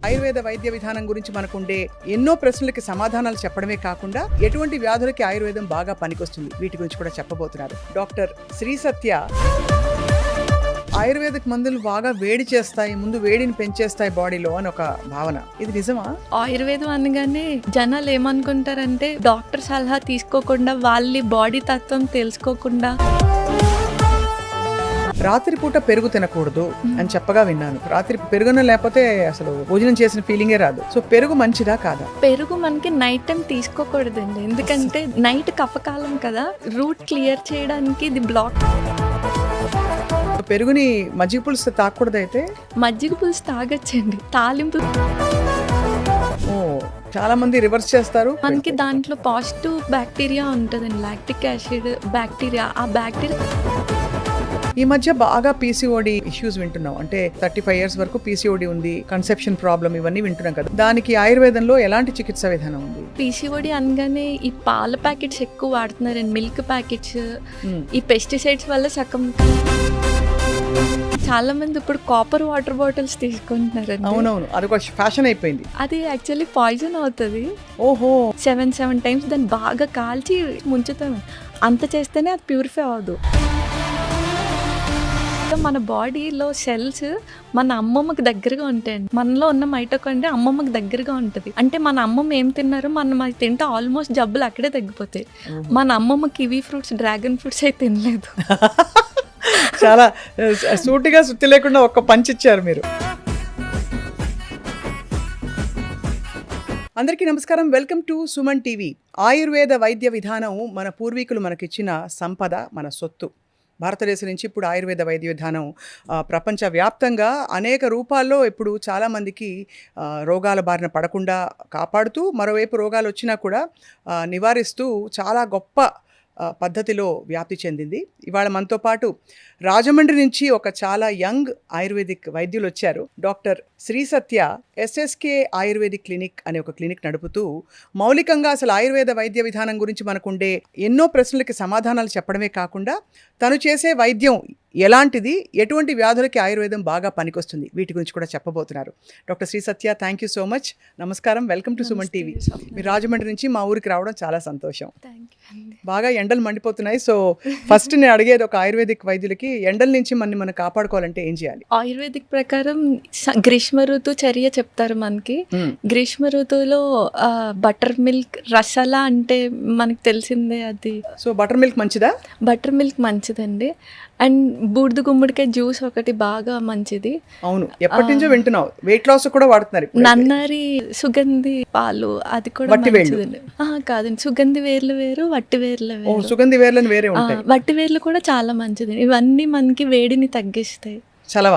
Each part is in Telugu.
ఆయుర్వేద వైద్య విధానం గురించి మనకుండే ఎన్నో ప్రశ్నలకి సమాధానాలు చెప్పడమే కాకుండా ఎటువంటి వ్యాధులకి ఆయుర్వేదం బాగా పనికొస్తుంది వీటి గురించి కూడా చెప్పబోతున్నారు డాక్టర్ శ్రీ సత్య. ఆయుర్వేదిక్ మందులు బాగా వేడి చేస్తాయి, ముందు వేడిని పెంచేస్తాయి బాడీలో అని ఒక భావన, ఇది నిజమా? ఆయుర్వేదం అనగానే జనాలు ఏమనుకుంటారంటే డాక్టర్ సలహా తీసుకోకుండా వాళ్ళ బాడీ తత్వం తెలుసుకోకుండా రాత్రిపూట పెరుగు తినకూడదు అని చెప్పగా విన్నాను. రాత్రి పెరుగున లేకపోతే అసలు భోజనం చేసిన ఫీలింగే రాదు. సో పెరుగు మంచిదా కాదా? పెరుగు మనకి నైట్ టైం తీసుకోకూడదండి, ఎందుకంటే నైట్ కఫకాలం కదా, రూట్ క్లియర్ చేయడానికి ఇది బ్లాక్. పెరుగుని మజ్జిగ పులుసు తాగకూడదు అయితే? మజ్జిగ పులుసు తాగొచ్చండి, తాలింపు. ఓ, చాలా మంది రివర్స్ చేస్తారు. మనకి దాంట్లో పాజిటివ్ బ్యాక్టీరియా ఉంటుందండి, లాక్టిక్ యాసిడ్ బ్యాక్టీరియా. ఆ బ్యాక్టీరియా ఈ మధ్య బాగా పీసీఓడి ఇష్యూస్ వింటున్నాం. అంటే 35 years వరకు పీసీఓడి ఉంది, కన్సెప్షన్ ప్రాబ్లం, ఇవన్నీ వింటున్నాం కదా. దానికి ఆయుర్వేదంలో ఎలాంటి చికిత్సా విధానం ఉంది? పీసీఓడి అనగానే ఈ పాల ప్యాకెట్స్ ఎక్కువ వాడుతున్నారండి, మిల్క్ ప్యాకెట్స్. ఈ పెస్టిసైడ్స్ వల్ల సగం చాలా మంది ఇప్పుడు కాపర్ వాటర్ బాటిల్స్ తీసుకుంటున్నారండి. అవునవును, అది ఒక ఫ్యాషన్ అయిపోయింది. అది యాక్చువల్లీ పాయిజన్ అవుతుంది. ఓహో, 7 times దాన్ని బాగా కాల్చి ముంచుతాం, అంత చేస్తేనే అది ప్యూరిఫై అవ్వదు. మన బాడీలో సెల్స్ మన అమ్మమ్మకి దగ్గరగా ఉంటాయండి. మనలో ఉన్న మైటోకాండ్రియా అమ్మమ్మకి దగ్గరగా ఉంటుంది. అంటే మన అమ్మమ్మ ఏం తిన్నారో మనం అది తింటే ఆల్మోస్ట్ జబ్బులు అక్కడే తగ్గిపోతాయి. మన అమ్మమ్మ కివీ ఫ్రూట్స్, డ్రాగన్ ఫ్రూట్స్ అయితే తినలేదు. చాలా సూటిగా సుత్తి లేకుండా ఒక్క పంచ్ ఇచ్చారు మీరు. అందరికీ నమస్కారం, welcome to Suman TV. Ayurveda వైద్య విధానం మన పూర్వీకులు మనకిచ్చిన సంపద, మన సొత్తు. భారతదేశం నుంచి ఇప్పుడు ఆయుర్వేద వైద్య విధానం ప్రపంచవ్యాప్తంగా అనేక రూపాల్లో ఇప్పుడు చాలామందికి రోగాల బారిన పడకుండా కాపాడుతూ, మరోవైపు రోగాలు వచ్చినా కూడా నివారిస్తూ చాలా గొప్ప పద్ధతిలో వ్యాప్తి చెందింది. ఇవాళ మనతో పాటు రాజమండ్రి నుంచి ఒక చాలా యంగ్ ఆయుర్వేదిక్ వైద్యులు వచ్చారు. Doctor Shri Satya SSK ayurvedic clinic అనే ఒక క్లినిక్ నడుపుతూ మౌలికంగా అసలు ఆయుర్వేద వైద్య విధానం గురించి మనకుండే ఎన్నో ప్రశ్నలకి సమాధానాలు చెప్పడమే కాకుండా తను చేసే వైద్యం ఎలాంటిది, ఎటువంటి వ్యాధులకి ఆయుర్వేదం బాగా పనికొస్తుంది వీటి గురించి కూడా చెప్పబోతున్నారు. Doctor Shri Satya, thank you so much. నమస్కారం, వెల్కమ్ టు సుమన్ టీవీ. మీరు రాజమండ్రి నుంచి మా ఊరికి రావడం చాలా సంతోషం. బాగా ఎండలు మండిపోతున్నాయి. సో ఫస్ట్ నేను అడిగేది, ఒక ఆయుర్వేదిక్ వైద్యులకి ఎండల నుంచి మనం కాపాడుకోవాలంటే ఏం చేయాలి? ఆయుర్వేదిక్ ప్రకారం గ్రీష్మ ఋతు చర్య చెప్తారు మనకి. గ్రీష్మ ఋతువులో బటర్ మిల్క్, రసాలా అంటే మనకి తెలిసిందే అది. సో బటర్ మిల్క్ మంచిదా? బటర్ మిల్క్ మంచిదండి. అండ్ బూడిద గుమ్మడికాయ జ్యూస్ ఒకటి బాగా మంచిది. అవును, ఎప్పటి నుంచో వింటున్నావు. వెయిట్ లాస్ కూడా వాడుతున్నారు. నన్నారి సుగంధి పాలు, అది కూడా మంచిదండి. కాదండి, సుగంధి వేర్లు వేరు, వట్టి వేర్లు వేరు. సుగంధి వేర్లను వేరే ఉంటాయి. వట్టి వేర్లు కూడా చాలా మంచిది. ఇవన్నీ మనకి వేడిని తగ్గిస్తాయి, చలవ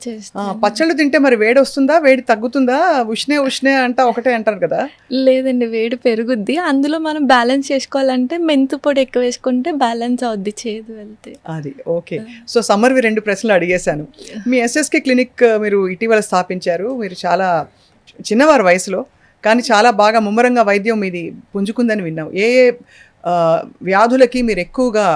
చేస్తాయి. పచ్చళ్ళు తింటే మరి వేడి వస్తుందా, వేడి తగ్గుతుందా? ఉష్ణే అంట ఒకటే అంటారు కదా. లేదండి, వేడి పెరుగుద్ది. అందులో మనం బ్యాలెన్స్ చేసుకోవాలంటే మెంతు పొడి ఎక్కువ వేసుకుంటే బ్యాలెన్స్ అవుద్ది, చేదు వెళ్తే. అది ఓకే. సో సమ్మర్వి 2 ప్రశ్నలు అడిగేశాను. మీ ఎస్ఎస్కే క్లినిక్ మీరు ఇటీవల స్థాపించారు. మీరు చాలా చిన్నవారు వయసులో, కానీ చాలా బాగా ముమ్మరంగా వైద్యం మీది పుంజుకుందని విన్నాం. ఏ వ్యాధులకి మీరు ఎక్కువగా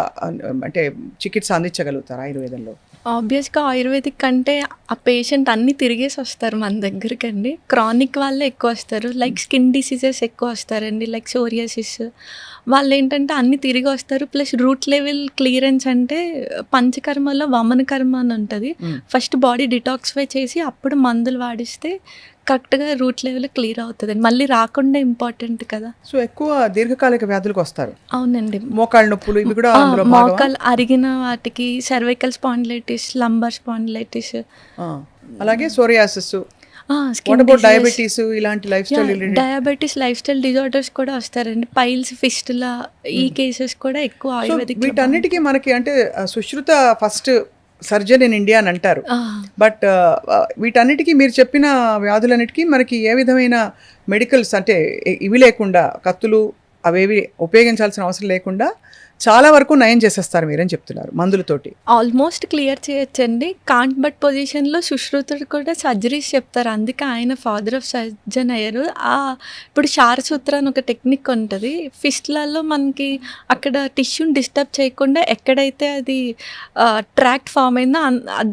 అంటే చికిత్స అందించగలుగుతారు ఆయుర్వేదంలో? ఆబ్వియస్గా ఆయుర్వేదిక్ అంటే ఆ పేషెంట్ అన్నీ తిరిగేసి వస్తారు మన దగ్గరికి అండి. క్రానిక్ వాళ్ళే ఎక్కువ వస్తారు, లైక్ స్కిన్ డిసీజెస్ ఎక్కువ వస్తారండి, లైక్ సోరియాసిస్. వాళ్ళు ఏంటంటే అన్నీ తిరిగి వస్తారు. ప్లస్ రూట్ లెవెల్ క్లియరెన్స్ అంటే పంచకర్మలో వమన కర్మ అని ఉంటుంది. ఫస్ట్ బాడీ డిటాక్సిఫై చేసి అప్పుడు మందులు వాడిస్తే కరెక్ట్గా రూట్ లెవెల్ క్లియర్ అవుతుంది. మళ్ళీ రాకుండా ఇంపార్టెంట్ కదా. సో ఎక్కువ దీర్ఘకాలిక వ్యాధులకు వస్తారు. అవునండి, మోకాళ్ళ నొప్పులు ఇవి కూడా. మోకాలు అరిగిన వాటికి సర్వైకల్ స్పాండిలైటిస్, లంబర్ స్పాండిలైటిస్, అలాగే సోరియాసిస్, డయాబెటీస్, ఇలాంటి డయాబెటీస్ లైఫ్ స్టైల్ డిజార్డర్స్ కూడా వస్తారండి. పైల్స్, ఫిస్టులా, ఈ కేసెస్ కూడా ఎక్కువ ఆయుర్వేదిక్. వీటన్నిటికీ మనకి అంటే Sushruta first surgeon in India అని అంటారు. బట్ వీటన్నిటికీ మీరు చెప్పిన వ్యాధులన్నిటికీ మనకి ఏ విధమైన మెడికల్స్ అంటే ఇవి లేకుండా, కత్తులు అవేవి ఉపయోగించాల్సిన అవసరం లేకుండా చాలా వరకు నయం చేసేస్తారు మీరని చెప్తున్నారు మందులతోటి. ఆల్మోస్ట్ క్లియర్ చేయొచ్చండి. కాంట్ బట్ పొజిషన్లో సుశ్రుతుడు కూడా సర్జరీస్ చెప్తారు, అందుకే ఆయన ఫాదర్ ఆఫ్ సర్జన్ అయ్యారు. ఇప్పుడు శారసూత్ర అని ఒక టెక్నిక్ ఉంటుంది. ఫిస్ట్లలో మనకి అక్కడ టిష్యూని డిస్టర్బ్ చేయకుండా ఎక్కడైతే అది ట్రాక్ట్ ఫామ్ అయిందో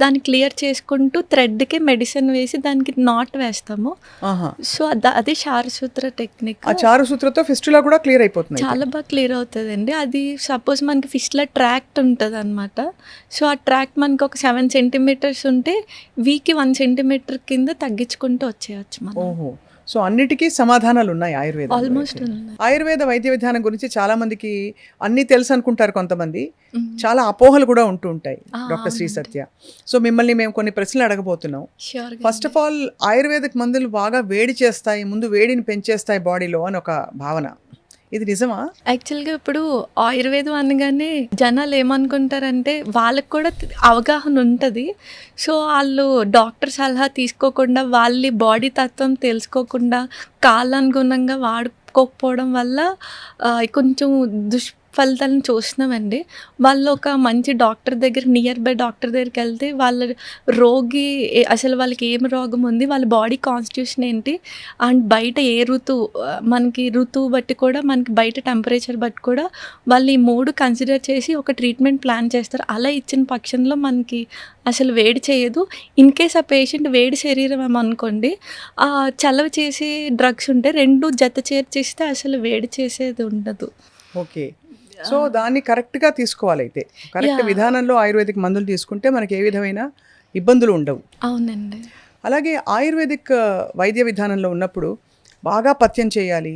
దాన్ని క్లియర్ చేసుకుంటూ థ్రెడ్కి మెడిసిన్ వేసి దానికి నాట్ వేస్తాము. సో అదే శారసూత్ర టెక్నిక్. ఆ చారుసూత్రతో ఫిస్టులా కూడా క్లియర్ అయిపోతుంది. చాలా బాగా క్లియర్ అవుతుందండి. అది సపోజ్ మనకి ఫిస్ట్లో ట్రాక్ట్ ఉంటుంది అనమాట. సో ఆ ట్రాక్ట్ మనకి ఒక 7 సెంటీమీటర్స్ ఉంటే వీక్కి 1 సెంటీమీటర్ కింద తగ్గించుకుంటూ వచ్చేయచ్చు మనం. ఓహో, సో అన్నిటికీ సమాధానాలు ఉన్నాయి ఆయుర్వేదం. ఆల్మోస్ట్ ఉన్నాయి. ఆయుర్వేద వైద్య విధానం గురించి చాలా మందికి అన్నీ తెలుసు అనుకుంటారు, కొంతమంది చాలా అపోహలు కూడా ఉంటూ ఉంటాయి. డాక్టర్ శ్రీ సత్య, సో మిమ్మల్ని మేము కొన్ని ప్రశ్నలు అడగబోతున్నాం. ఫస్ట్ ఆఫ్ ఆల్, ఆయుర్వేదిక్ మందులు బాగా వేడి చేస్తాయి, ముందు వేడిని పెంచేస్తాయి బాడీలో అని ఒక భావన, ఇది నిజమా? యాక్చువల్గా ఇప్పుడు ఆయుర్వేదం అనగానే జనాలు ఏమనుకుంటారంటే వాళ్ళకి కూడా అవగాహన ఉంటుంది. సో వాళ్ళు డాక్టర్ సలహా తీసుకోకుండా వాళ్ళ బాడీ తత్వం తెలుసుకోకుండా కాలానుగుణంగా వాడుకోకపోవడం వల్ల కొంచెం ఫలితాలను చూస్తున్నామండి. వాళ్ళు ఒక మంచి డాక్టర్ దగ్గర, నియర్ బై డాక్టర్ దగ్గరికి వెళ్తే వాళ్ళ రోగి అసలు వాళ్ళకి ఏం రోగం ఉంది, వాళ్ళ బాడీ కాన్స్టిట్యూషన్ ఏంటి, అండ్ బయట ఏ మనకి ఋతువు బట్టి కూడా, మనకి బయట టెంపరేచర్ బట్టి కూడా వాళ్ళు ఈ 3 కన్సిడర్ చేసి ఒక ట్రీట్మెంట్ ప్లాన్ చేస్తారు. అలా ఇచ్చిన పక్షంలో మనకి అసలు వేడి చేయదు. ఇన్ కేస్ ఆ పేషెంట్ వేడి శరీరం ఏమనుకోండి, చలవ చేసే డ్రగ్స్ ఉంటే 2 జత చేర్చిస్తే అసలు వేడి చేసేది ఉండదు. ఓకే, సో దాన్ని కరెక్ట్గా తీసుకోవాలి. అయితే కరెక్ట్ విధానంలో ఆయుర్వేదిక్ మందులు తీసుకుంటే మనకి ఏ విధమైన ఇబ్బందులు ఉండవు. అవునండి. అలాగే ఆయుర్వేదిక్ వైద్య విధానంలో ఉన్నప్పుడు బాగా పథ్యం చేయాలి,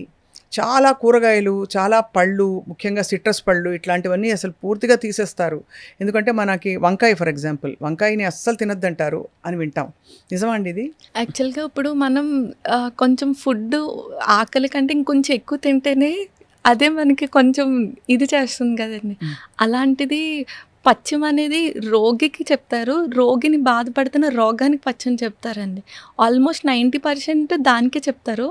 చాలా కూరగాయలు, చాలా పళ్ళు, ముఖ్యంగా సిట్రస్ పళ్ళు ఇట్లాంటివన్నీ అసలు పూర్తిగా తీసేస్తారు. ఎందుకంటే మనకి వంకాయ, ఫర్ ఎగ్జాంపుల్, వంకాయని అస్సలు తినొద్దంటారు అని వింటాం. నిజమా అండి ఇది? యాక్చువల్గా ఇప్పుడు మనం కొంచెం ఫుడ్ ఆకలి కంటే ఇంకొంచెం ఎక్కువ తింటేనే అదే మనకి కొంచెం ఇది చేస్తుంది కదండి. అలాంటిది పథ్యం అనేది రోగికి చెప్తారు, రోగిని బాధపడుతున్న రోగానికి పథ్యం చెప్తారండి. ఆల్మోస్ట్ 90% దానికే చెప్తారు.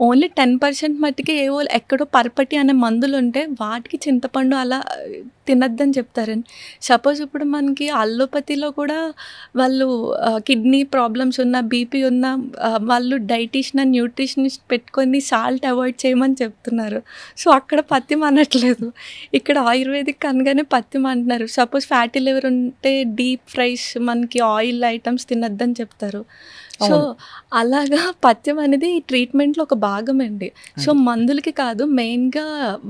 ఓన్లీ 10% మట్టికి ఏవో ఎక్కడో పరపటి అనే మందులు ఉంటే వాటికి చింతపండు అలా తినద్దని చెప్తారండి. సపోజ్ ఇప్పుడు మనకి అల్లోపతిలో కూడా వాళ్ళు కిడ్నీ ప్రాబ్లమ్స్ ఉన్న, బీపీ ఉన్న వాళ్ళు డైటీషియన్ అండ్ న్యూట్రిషనిస్ట్ పెట్టుకొని సాల్ట్ అవాయిడ్ చేయమని చెప్తున్నారు. సో అక్కడ పథ్యం అనట్లేదు, ఇక్కడ ఆయుర్వేదిక్ అనగానే పథ్యం అంటున్నారు. సపోజ్ ఫ్యాటీ లివర్ ఉంటే డీప్ ఫ్రైస్, మనకి ఆయిల్ ఐటమ్స్ తినద్దని చెప్తారు. సో అలాగా పథ్యం అనేది ఈ ట్రీట్మెంట్లో ఒక భాగం అండి. సో మందులకి కాదు, మెయిన్గా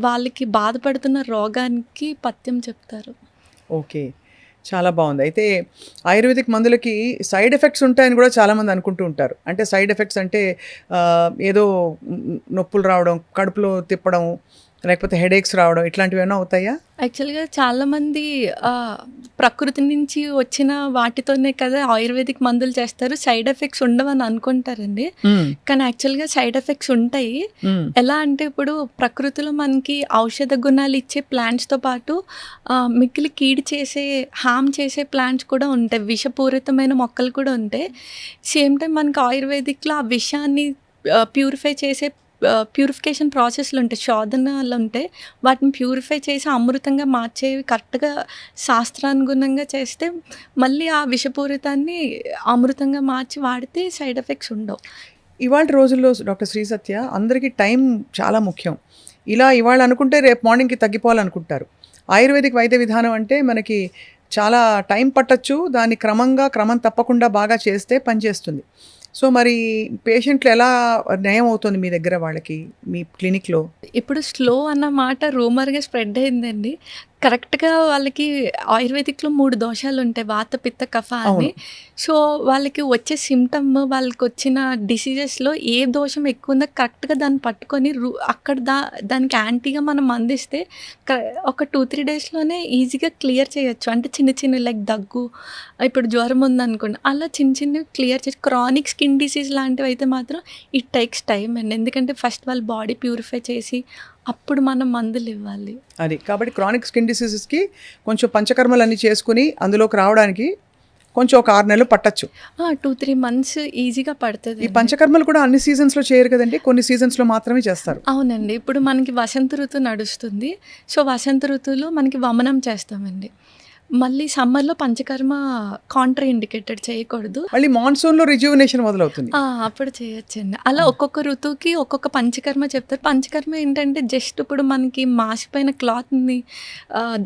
వాళ్ళకి బాధపడుతున్న రోగానికి పథ్యం చెప్తారు. ఓకే, చాలా బాగుంది. అయితే ఆయుర్వేదిక్ మందులకి సైడ్ ఎఫెక్ట్స్ ఉంటాయని కూడా చాలామంది అనుకుంటూ ఉంటారు. అంటే సైడ్ ఎఫెక్ట్స్ అంటే ఏదో నొప్పులు రావడం, కడుపులో తిప్పడం, లేకపోతే హెడేక్స్ రావడం, ఇట్లాంటివి ఏమైనా అవుతాయా? యాక్చువల్గా చాలామంది ప్రకృతి నుంచి వచ్చిన వాటితోనే కదా ఆయుర్వేదిక్ మందులు చేస్తారు, సైడ్ ఎఫెక్ట్స్ ఉండవని అనుకుంటారండి. కానీ యాక్చువల్గా సైడ్ ఎఫెక్ట్స్ ఉంటాయి. ఎలా అంటే ఇప్పుడు ప్రకృతిలో మనకి ఔషధ గుణాలు ఇచ్చే ప్లాంట్స్తో పాటు మిక్కిలి కీడి చేసే, హామ్ చేసే ప్లాంట్స్ కూడా ఉంటాయి, విషపూరితమైన మొక్కలు కూడా ఉంటాయి. సేమ్ టైం మనకి ఆయుర్వేదిక్లో ఆ విషాన్ని ప్యూరిఫై చేసే ప్యూరిఫికేషన్ ప్రాసెస్లు ఉంటాయి, శోధనలు ఉంటాయి. వాటిని ప్యూరిఫై చేసి అమృతంగా మార్చేవి కరెక్ట్గా శాస్త్రానుగుణంగా చేస్తే మళ్ళీ ఆ విషపూరితాన్ని అమృతంగా మార్చి వాడితే సైడ్ ఎఫెక్ట్స్ ఉండవు. ఇవాళ రోజుల్లో డాక్టర్ శ్రీ సత్య, అందరికీ టైం చాలా ముఖ్యం. ఇలా ఇవాళ అనుకుంటే రేపు మార్నింగ్కి తగ్గిపోవాలనుకుంటారు. ఆయుర్వేదిక్ వైద్య విధానం అంటే మనకి చాలా టైం పట్టచ్చు, దాన్ని క్రమం తప్పకుండా బాగా చేస్తే పనిచేస్తుంది. సో మరి పేషెంట్లు ఎలా నయం అవుతుంది మీ దగ్గర వాళ్ళకి, మీ క్లినిక్లో? ఇప్పుడు స్లో అన్న మాట రూమర్గా స్ప్రెడ్ అయిందండి. కరెక్ట్గా వాళ్ళకి ఆయుర్వేదిక్లో 3 దోషాలు ఉంటాయి, వాత పిత్త కఫ అని. సో వాళ్ళకి వచ్చే సిమ్టమ్, వాళ్ళకి వచ్చిన డిసీజెస్లో ఏ దోషం ఎక్కువ ఉందో కరెక్ట్గా దాన్ని పట్టుకొని అక్కడ దానికి యాంటీగా మనం అందిస్తే ఒక 2-3 డేస్లోనే ఈజీగా క్లియర్ చేయొచ్చు. అంటే చిన్న లైక్ దగ్గు, ఇప్పుడు జ్వరం ఉందనుకోండి, అలా చిన్న క్లియర్ చేసి. క్రానిక్ స్కిన్ డిసీజ్ లాంటివి అయితే మాత్రం ఇట్ టేక్స్ టైం అండి. ఎందుకంటే ఫస్ట్ వాళ్ళ బాడీ ప్యూరిఫై చేసి అప్పుడు మనం మందులు ఇవ్వాలి. అది కాబట్టి క్రానిక్ స్కిన్ డిసీజెస్కి కొంచెం పంచకర్మలు అన్నీ చేసుకుని అందులోకి రావడానికి కొంచెం ఒక 6 నెలలు పట్టచ్చు. 2-3 మంత్స్ ఈజీగా ఈ పడుతుంది. పంచకర్మలు కూడా అన్ని సీజన్స్లో చేయరు కదండి, కొన్ని సీజన్స్లో మాత్రమే చేస్తారు. అవునండి. ఇప్పుడు మనకి వసంత ఋతువు నడుస్తుంది. సో, వసంత ఋతువులో మనకి వమనం చేస్తామండి. మళ్ళీ సమ్మర్‌లో పంచకర్మ కాంట్రా ఇండికేటెడ్ చేయకూడదు. మళ్ళీ మాన్సూన్లో రిజ్యూవినేషన్ మొదలవుతుంది. అప్పుడు చేయొచ్చండి. అలా ఒక్కొక్క ఋతువుకి ఒక్కొక్క పంచకర్మ చెప్తారు. పంచకర్మ ఏంటంటే జస్ట్ ఇప్పుడు మనకి మాసిపోయిన క్లాత్‌ని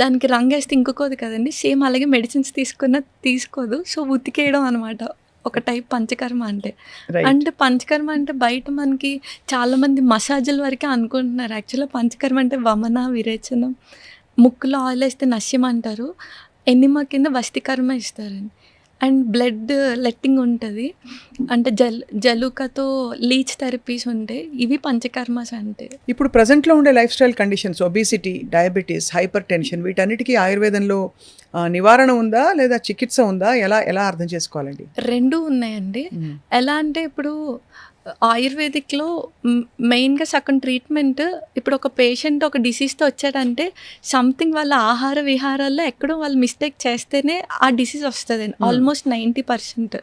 దానికి రంగేస్తే ఇంకుకోదు కదండీ! సేమ్ అలాగే మెడిసిన్స్ తీసుకున్న తీసుకోదు. సో, ఉతికేయడం అనమాట ఒక టైప్ పంచకర్మ అంటే. రైట్. అంటే పంచకర్మ అంటే బయట మనకి చాలామంది మసాజుల వరకే అనుకుంటున్నారు. యాక్చువల్‌గా పంచకర్మ అంటే వమన, విరేచనం, ముక్కులో ఆయిల్ వేస్తే నశ్యం అంటారు. ఎనిమా కింద వస్తికర్మ ఇస్తారండి. అండ్ బ్లడ్ లెట్టింగ్ ఉంటుంది. అంటే జలుకతో లీచ్ థెరపీస్ ఉంటాయి. ఇవి పంచకర్మస్ అంటే. ఇప్పుడు ప్రజెంట్లో ఉండే life style conditions, obesity, diabetes, hyper tension, వీటన్నిటికీ ఆయుర్వేదంలో నివారణ ఉందా లేదా చికిత్స ఉందా? ఎలా ఎలా అర్థం చేసుకోవాలండి? 2 ఉన్నాయండి. ఎలా అంటే ఇప్పుడు ఆయుర్వేదిక్‌లో మెయిన్‌గా సగం ట్రీట్మెంట్ ఇప్పుడు ఒక పేషెంట్ ఒక డిసీజ్‌తో వచ్చాడంటే సంథింగ్ వాళ్ళ ఆహార విహారాల్లో ఎక్కడో వాళ్ళు మిస్టేక్ చేస్తేనే ఆ డిసీజ్ వస్తదండి. ఆల్మోస్ట్ 90%.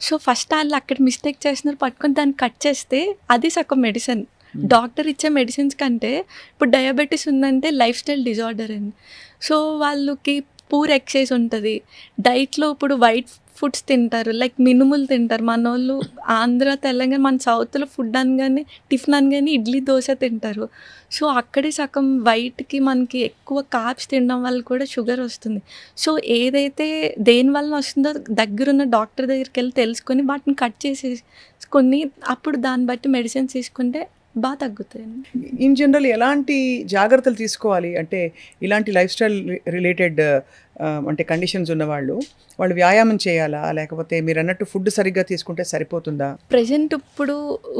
సో, ఫస్ట్ ఆళ్ళు అక్కడ మిస్టేక్ చేస్తున్నారు పట్టుకొని దాన్ని కట్ చేస్తే అది సగం మెడిసిన్. డాక్టర్ ఇచ్చే మెడిసిన్స్ కంటే ఇప్పుడు డయాబెటీస్ ఉందంటే లైఫ్ స్టైల్ డిజార్డర్ అండి. సో, వాళ్ళకి పూర్ ఎక్సైజ్ ఉంటుంది. డైట్‌లో ఇప్పుడు వైట్ ఫుడ్స్ తింటారు. లైక్ మినుములు తింటారు. మనోళ్ళు ఆంధ్ర, తెలంగాణ, మన సౌత్‌లో ఫుడ్ అనగానే టిఫిన్ అనగానే ఇడ్లీ, దోస తింటారు. సో, అక్కడే సగం వైట్‌కి మనకి ఎక్కువ కార్బ్స్ తినడం వల్ల కూడా షుగర్ వస్తుంది. సో, ఏదైతే దేనివల్ల వస్తుందో దగ్గరున్న డాక్టర్ దగ్గరికెళ్ళి తెలుసుకొని వాటిని కట్ చేసేసుకొని అప్పుడు దాన్ని బట్టి మెడిసిన్స్ తీసుకుంటే బాగా తగ్గుతాయండి. ఇన్ జనరల్ ఎలాంటి జాగ్రత్తలు తీసుకోవాలి అంటే ఇలాంటి లైఫ్ స్టైల్ రిలేటెడ్ అంటే కండిషన్స్ ఉన్నవాళ్ళు వాళ్ళు వ్యాయామం చేయాలా, లేకపోతే మీరు అన్నట్టు ఫుడ్ సరిగ్గా తీసుకుంటే సరిపోతుందా? ప్రెజెంట్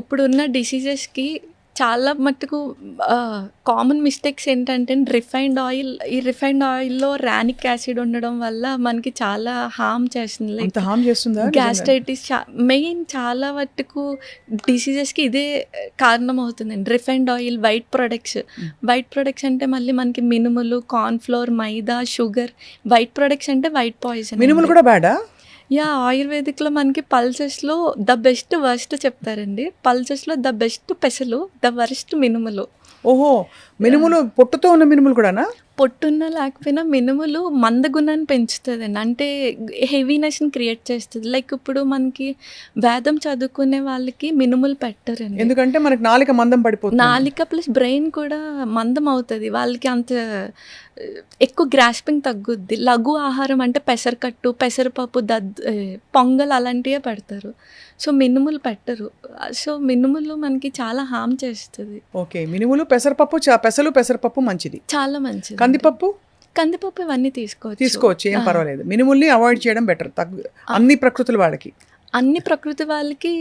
ఇప్పుడున్న డిసీజెస్‌కి చాలా మట్టుకు కామన్ మిస్టేక్స్ ఏంటంటే ఈ రిఫైన్డ్ ఆయిల్‌లో రానిక్ యాసిడ్ ఉండడం వల్ల మనకి చాలా హార్మ్ చేస్తుంది. లైక్ అంత హార్మ్ చేస్తుందా? గ్యాస్ట్రైటిస్ మెయిన్ చాలా మట్టుకు డిసీజెస్‌కి ఇదే కారణం అవుతుందండి. రిఫైన్డ్ ఆయిల్, వైట్ ప్రొడక్ట్స్ అంటే మళ్ళీ మనకి మినుములు, కార్న్ ఫ్లోర్, మైదా, షుగర్. వైట్ ప్రొడక్ట్స్ అంటే వైట్ పాయిజన్. మినుములు కూడా బ్యాడా? ఆయుర్వేదిక్‌లో మనకి పల్సెస్‌లో ద బెస్ట్, వర్స్ట్ చెప్తారండి. పల్సెస్‌లో ద బెస్ట్ పెసలు, ద వర్స్ట్ మినుములు. ఓహో, మినుములు పొట్టుతో ఉన్న మినుములు కూడానా? పొట్టున్న లేకపోయినా మినుములు మందగుణాన్ని పెంచుతుందండి. అంటే హెవీనెస్‌ని క్రియేట్ చేస్తుంది. లైక్ ఇప్పుడు మనకి వేదం చదువుకునే వాళ్ళకి మినుములు పెట్టరండి. ఎందుకంటే మనకి నాలుక మందం పడిపోతుంది. నాలిక ప్లస్ బ్రెయిన్ కూడా మందం అవుతుంది. వాళ్ళకి అంత ఎక్కువ గ్రాస్పింగ్ తగ్గుద్ది. లఘు ఆహారం అంటే పెసరకట్టు, పెసరపప్పు, పొంగల్ అలాంటివే పెడతారు. సో, మినుములు పెట్టరు. సో, మినుములు మనకి చాలా హార్మ్ చేస్తుంది. ఓకే, మినుములు, పెసరపప్పు, పెసలు, పెసరపప్పు మంచిది. చాలా మంచిది. కందిపప్పు ఇవన్నీ తీసుకోవచ్చు, ఏం పర్వాలేదు. మినుముల్ని అవాయిడ్ చేయడం బెటర్. అన్ని ప్రకృతుల వాళ్ళకి, అన్ని ప్రకృతి వాళ్ళకి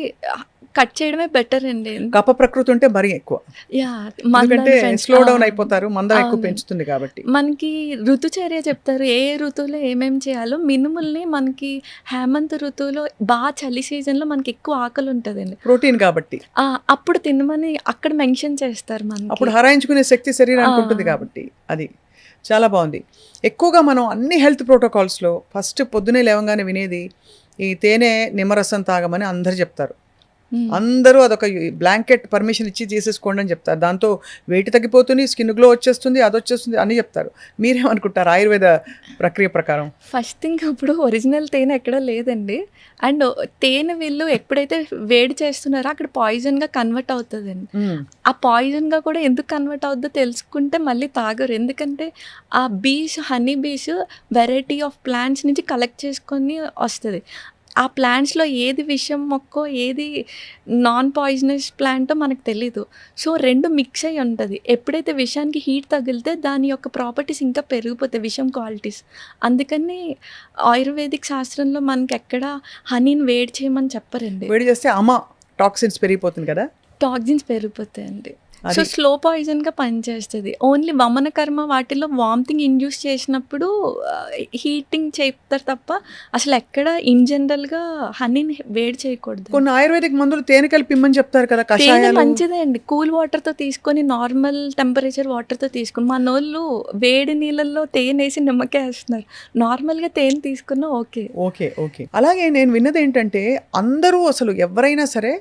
కట్ చేయడమే బెటర్ అండి. కప ప్రకృతి ఉంటే మరీ ఎక్కువ, ఎందుకంటే స్లో డౌన్ అయిపోతారు, మందం ఎక్కువ పెంచుతుంది కాబట్టి. మనకి ఋతుచర్య చెప్తారు, ఏ ఋతువులో ఏమేమి చేయాలో. మినుముల్ని మనకి హేమంత ఋతువులో బాగా చలి సీజన్లో మనకి ఎక్కువ ఆకలి ఉంటుందండి, ప్రోటీన్ కాబట్టి. అప్పుడు తినమని అక్కడ మెన్షన్ చేస్తారు. మనకి అప్పుడు హరాయించుకునే శక్తి శరీరానికి ఉంటుంది కాబట్టి. అది చాలా బాగుంది. ఎక్కువగా మనం అన్ని హెల్త్ ప్రోటోకాల్స్లో ఫస్ట్ పొద్దునే లేవగానే వినేది ఈ తేనె నిమ్మరసం తాగమని అందరు చెప్తారు. అందరూ అదొక బ్లాంకెట్ పర్మిషన్ ఇచ్చి చేసేసుకోండి అని చెప్తారు. దాంతో వెయిట్ తగ్గిపోతుంది, స్కిన్ గ్లో వచ్చేస్తుంది, అది వచ్చేస్తుంది అని చెప్తారు. మీరేమనుకుంటారు ఆయుర్వేద ప్రక్రియ ప్రకారం? ఫస్ట్ థింగ్, ఇప్పుడు ఒరిజినల్ తేనె ఎక్కడ లేదండి. అండ్ తేనె వీళ్ళు ఎప్పుడైతే వేడి చేస్తున్నారో అక్కడ పాయిజన్గా కన్వర్ట్ అవుతుందండి. ఆ పాయిజన్గా కూడా ఎందుకు కన్వర్ట్ అవుతుందో తెలుసుకుంటే మళ్ళీ తాగరు. ఎందుకంటే ఆ honey bees variety of plants నుంచి కలెక్ట్ చేసుకొని వస్తుంది. ఆ ప్లాంట్స్లో ఏది విషం మొక్కో ఏది నాన్ పాయిజనస్ ప్లాంటో మనకు తెలీదు. సో, 2 మిక్స్ అయ్యి ఉంటుంది. ఎప్పుడైతే విషానికి హీట్ తగిలితే దాని యొక్క ప్రాపర్టీస్ ఇంకా పెరిగిపోతాయి, విషం క్వాలిటీస్. అందుకని ఆయుర్వేదిక్ శాస్త్రంలో మనకి ఎక్కడ హనీని వేడి చేయమని చెప్పరండి. వేడి చేస్తే టాక్సిన్స్ పెరిగిపోతుంది కదా. టాక్సిన్స్ పెరిగిపోతాయండి. సో స్లో పాయిజన్గా పనిచేస్తుంది. ఓన్లీ వమన కర్మ వాటిలో వామిటింగ్ ఇండ్యూస్ చేసినప్పుడు హీటింగ్ చేస్తారు తప్ప అసలు ఎక్కడ ఇన్ జనరల్గా హనీని వేడి చేయకూడదు. కొన్ని ఆయుర్వేదిక్ మందులు తేనె కలిపి ఇమ్మని చెప్తారు కదా, తేనె కషాయాలు. మంచిదే అండి, కూల్ వాటర్తో తీసుకొని నార్మల్ టెంపరేచర్ వాటర్తో తీసుకొని, మనోళ్ళు వేడి నీళ్ళల్లో తేనె వేసి నిమ్మకాయ వేస్తున్నారు, నార్మల్గా తేనె తీసుకున్నా ఓకే. Okay okay. అలాగే నేను విన్నది ఏంటంటే అందరూ అసలు ఎవరైనా సరే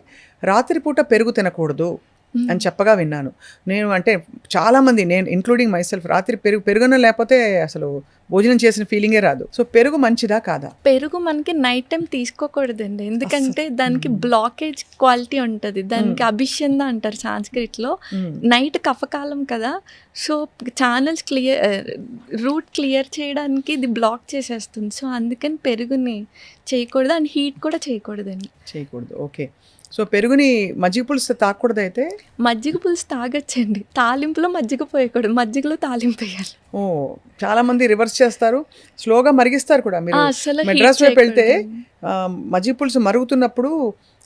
రాత్రిపూట పెరుగు తినకూడదు అని చెప్పగా విన్నాను నేను. అంటే చాలామంది, నేను ఇంక్లూడింగ్ మైసెల్ఫ్, రాత్రి పెరుగున లేకపోతే అసలు భోజనం చేసిన ఫీలింగే రాదు. సో పెరుగు మంచిదా కాదా? పెరుగు మనకి నైట్ టైం తీసుకోకూడదండి, ఎందుకంటే దానికి బ్లాకేజ్ క్వాలిటీ ఉంటుంది, దానికి అభిషంద అంటారు సాంస్క్రిట్లో. నైట్ కఫకాలం కదా, సో ఛానల్స్ రూట్ క్లియర్ చేయడానికి ఇది బ్లాక్ చేసేస్తుంది. సో అందుకని పెరుగుని చేయకూడదు అండ్ హీట్ కూడా చేయకూడదండి. చేయకూడదు. ఓకే. సో పెరుగుని మజ్జిగ పులుసు తాగకూడదు అయితే? మజ్జిగ పులుసు తాగొచ్చండి, తాలింపులో మజ్జిగ పోయకూడదు, మజ్జిగలో తాలింపు వేయాలి. ఓ, చాలా మంది రివర్స్ చేస్తారు, స్లోగా మరిగిస్తారు కూడా. మీరు అసలు మెడ్రాస్ వైపు వెళ్తే మజ్జిగ పులుసు మరుగుతున్నప్పుడు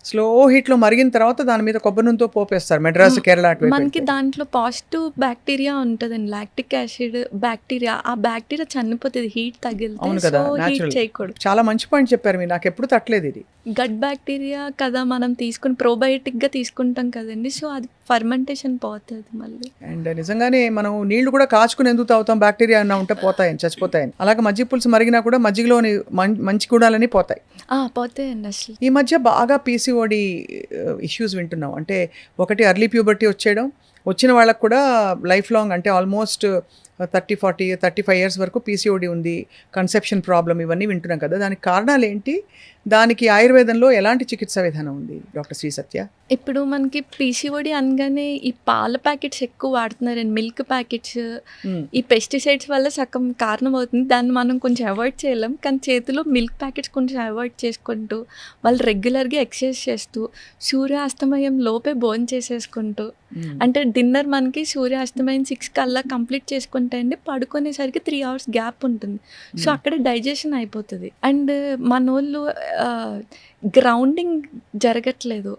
స్లో హీట్లో మరిగిన తర్వాత దాని మీద కొబ్బరి నూనెతో పోపేస్తారు, మెడ్రాస్ కేరళ అటువైపు మనకి వెళ్తే. దాంట్లో పాజిటివ్ బ్యాక్టీరియా ఉంటుందండి, లాక్టిక్ యాసిడ్ బ్యాక్టీరియా, ఆ బ్యాక్టీరియా చనిపోతుంది హీట్ తగిలితే. అవును కదా, సో హీట్ న్యాచురల్. చేయకూడదు. చాలా మంచి పాయింట్ చెప్పారు మీరు, నాకు ఎప్పుడు తట్టలేదు ఇది. గట్ బ్యాక్టీరియా కదా మనం తీసుకుని ప్రోబయోటిక్గా తీసుకుంటాం కదండి, సో అది ఫర్మెంటేషన్ పోతుంది మళ్ళీ. అండ్ నిజంగానే మనం నీళ్లు కూడా కాచుకుని ఎందుకు తాగుతాం, బ్యాక్టీరియా అన్న ఉంటే పోతాయని, చచ్చిపోతాయని. అలాగే మజ్జిగ పులుసు మరిగినా కూడా మజ్జిగలోని మంచి గుణాలని పోతాయి. పోతాయండి. అసలు ఈ మధ్య బాగా పీసీఓడి ఇష్యూస్ వింటున్నాం. అంటే ఒకటి అర్లీ ప్యూబర్టీ వచ్చేయడం, వచ్చిన వాళ్ళకు కూడా లైఫ్ లాంగ్, అంటే ఆల్మోస్ట్ 30, 40, 35 ఇయర్స్ వరకు పీసీఓడి ఉంది, కన్సెప్షన్ ప్రాబ్లం, ఇవన్నీ వింటున్నాం కదా. దానికి కారణాలు ఏంటి? దానికి ఆయుర్వేదంలో ఎలాంటి చికిత్సా విధానం ఉంది డాక్టర్ శ్రీ సత్య? ఇప్పుడు మనకి పీసీఓడి అనగానే ఈ పాల ప్యాకెట్స్ ఎక్కువ వాడుతున్నారండి, మిల్క్ ప్యాకెట్స్, ఈ పెస్టిసైడ్స్ వల్ల సగం కారణం అవుతుంది. దాన్ని మనం కొంచెం అవాయిడ్ చేయలేం, కానీ చేతిలో మిల్క్ ప్యాకెట్స్ కొంచెం అవాయిడ్ చేసుకుంటూ, వాళ్ళు రెగ్యులర్గా ఎక్సర్సైజ్ చేస్తూ, సూర్యాస్తమయం లోపే భోజనం చేసేసుకుంటూ, అంటే డిన్నర్ మనకి సూర్యాస్తమయం 6 కల్లా కంప్లీట్ చేసుకుంటే అండి, పడుకునేసరికి 3 hours గ్యాప్ ఉంటుంది, సో అక్కడ డైజెషన్ అయిపోతుంది. అండ్ మనోళ్ళు గ్రౌండింగ్ జరగట్లేదు,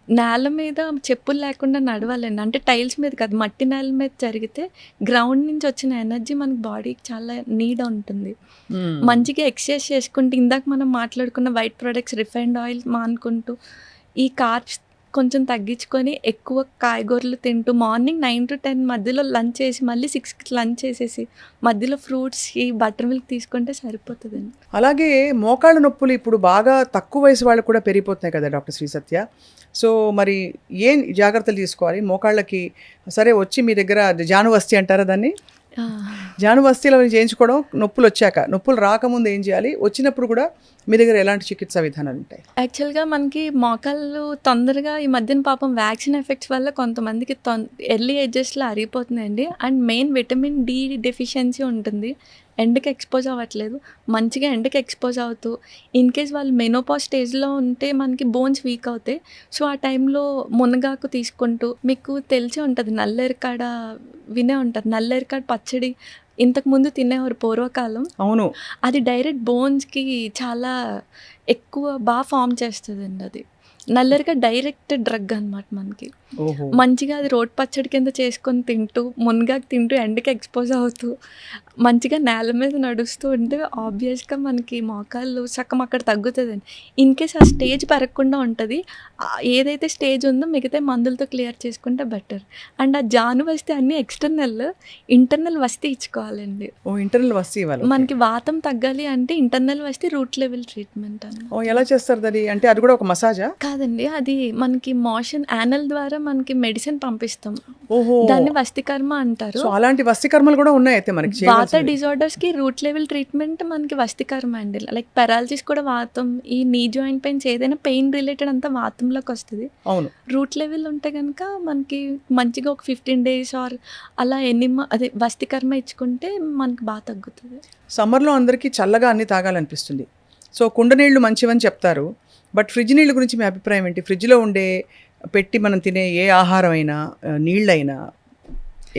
నేల మీద చెప్పులు లేకుండా నడవాలండి, అంటే టైల్స్ మీద కాదు, మట్టి నేల మీద జరిగితే గ్రౌండ్ నుంచి వచ్చిన ఎనర్జీ మనకి బాడీకి చాలా నీడ్ ఉంటుంది. మంచిగా ఎక్సర్సైజ్ చేసుకుంటూ, ఇందాక మనం మాట్లాడుకున్న వైట్ ప్రొడక్ట్స్, రిఫైన్డ్ ఆయిల్ మానుకుంటూ, ఈ కార్బ్స్ కొంచెం తగ్గించుకొని ఎక్కువ కాయగూరలు తింటూ, మార్నింగ్ 9 to 10 మధ్యలో లంచ్ చేసి మళ్ళీ 6కి లంచ్ చేసేసి మధ్యలో ఫ్రూట్స్, ఈ బటర్ మిల్క్ తీసుకుంటే సరిపోతుందండి. అలాగే మోకాళ్ళ నొప్పులు ఇప్పుడు బాగా తక్కువ వయసు వాళ్ళకు కూడా పెరిగిపోతున్నాయి కదా డాక్టర్ శ్రీ సత్య. సో మరి ఏం జాగ్రత్తలు తీసుకోవాలి మోకాళ్ళకి? సరే, వచ్చి మీ దగ్గర జానువస్తి అంటారా దాన్ని, జానువస్తిలో చేయించుకోవడం, నొప్పులు వచ్చాక, నొప్పులు రాకముందు ఏం చేయాలి, వచ్చినప్పుడు కూడా మీ దగ్గర ఎలాంటి చికిత్సా విధానాలు ఉంటాయి? యాక్చువల్గా మనకి మోకాళ్ళు తొందరగా ఈ మధ్యన పాపం వ్యాక్సిన్ ఎఫెక్ట్స్ వల్ల కొంతమందికి ఎర్లీ ఏజెస్లో అరిగిపోతున్నాయండి. And main vitamin D deficiency ఉంటుంది, ఎండకి ఎక్స్పోజ్ అవ్వట్లేదు, మంచిగా ఎండకి ఎక్స్పోజ్ అవుతూ, ఇన్ కేస్ వాళ్ళు మెనోపాజ్ స్టేజ్లో ఉంటే మనకి బోన్స్ వీక్ అవుతాయి. సో ఆ టైంలో మునగాకు తీసుకుంటూ, మీకు తెలిసి ఉంటుంది నల్లేరికాడ, వినే ఉంటారు నల్లేరికాడ పచ్చడి, ఇంతకుముందు తినేవారు పూర్వకాలం. అవును, అది డైరెక్ట్ బోన్స్కి చాలా ఎక్కువ బాగా ఫామ్ చేస్తుందండి. అది నల్లరిగా డైరెక్ట్ డ్రగ్ అనమాట మనకి. మంచిగా అది రోడ్ పచ్చడి కింద చేసుకొని తింటూ, మునగాకు తింటూ, ఎండకి ఎక్స్పోజ్ అవుతూ, మంచిగా నేల మీద నడుస్తూ ఉంటే ఆబ్వియస్గా మనకి మోకాళ్ళు సగం అక్కడ తగ్గుతుందండి. ఇన్ కేస్ ఆ స్టేజ్ పెరగకుండా ఉంటుంది, ఏదైతే స్టేజ్ ఉందో మిగతా మందులతో క్లియర్ చేసుకుంటే బెటర్. అండ్ ఆ జాను వస్తే అన్నీ ఎక్స్టర్నల్, ఇంటర్నల్ వస్తే ఇచ్చుకోవాలండి. ఇంటర్నల్ వస్తే ఇవ్వాలి. మనకి వాతం తగ్గాలి అంటే ఇంటర్నల్ వస్తే రూట్ లెవెల్ ట్రీట్మెంట్ అని. ఎలా చేస్తారు అది? అంటే అది కూడా ఒక మసాజా? కాదండి, అది మనకి మోషన్ యానల్ ద్వారా మనకి మెడిసిన్ పంపిస్తాం, ఓహో, దాన్ని వస్తికర్మ అంటారు. అలాంటి వస్తికర్మలు కూడా ఉన్నాయి అయితే మనకి. వాత డిజార్డర్స్ కి రూట్ లెవెల్ ట్రీట్మెంట్ మనకి వస్తికర్మ అండి. లైక్ పెరాలసిస్ కూడా వాతం, ఈ నీ జాయింట్ పెయిన్స్ ఏదైనా పెయిన్ రిలేటెడ్ అంతా వాతంలోకి వస్తుంది. అవును, రూట్ లెవెల్ ఉంటే కనుక మనకి మంచిగా ఒక 15 days ఆర్ అలా అదే వస్తికర్మ ఇచ్చుకుంటే మనకి బాగా తగ్గుతుంది. సమ్మర్లో అందరికీ చల్లగా అన్ని తాగాలనిపిస్తుంది, సో కుండ నీళ్లు మంచివని చెప్తారు. బట్ ఫ్రిడ్జ్ నీళ్ళ గురించి మీ అభిప్రాయం ఏంటి? ఫ్రిడ్జ్లో ఉండే పెట్టి మనం తినే ఏ ఆహారం అయినా, నీళ్ళైనా,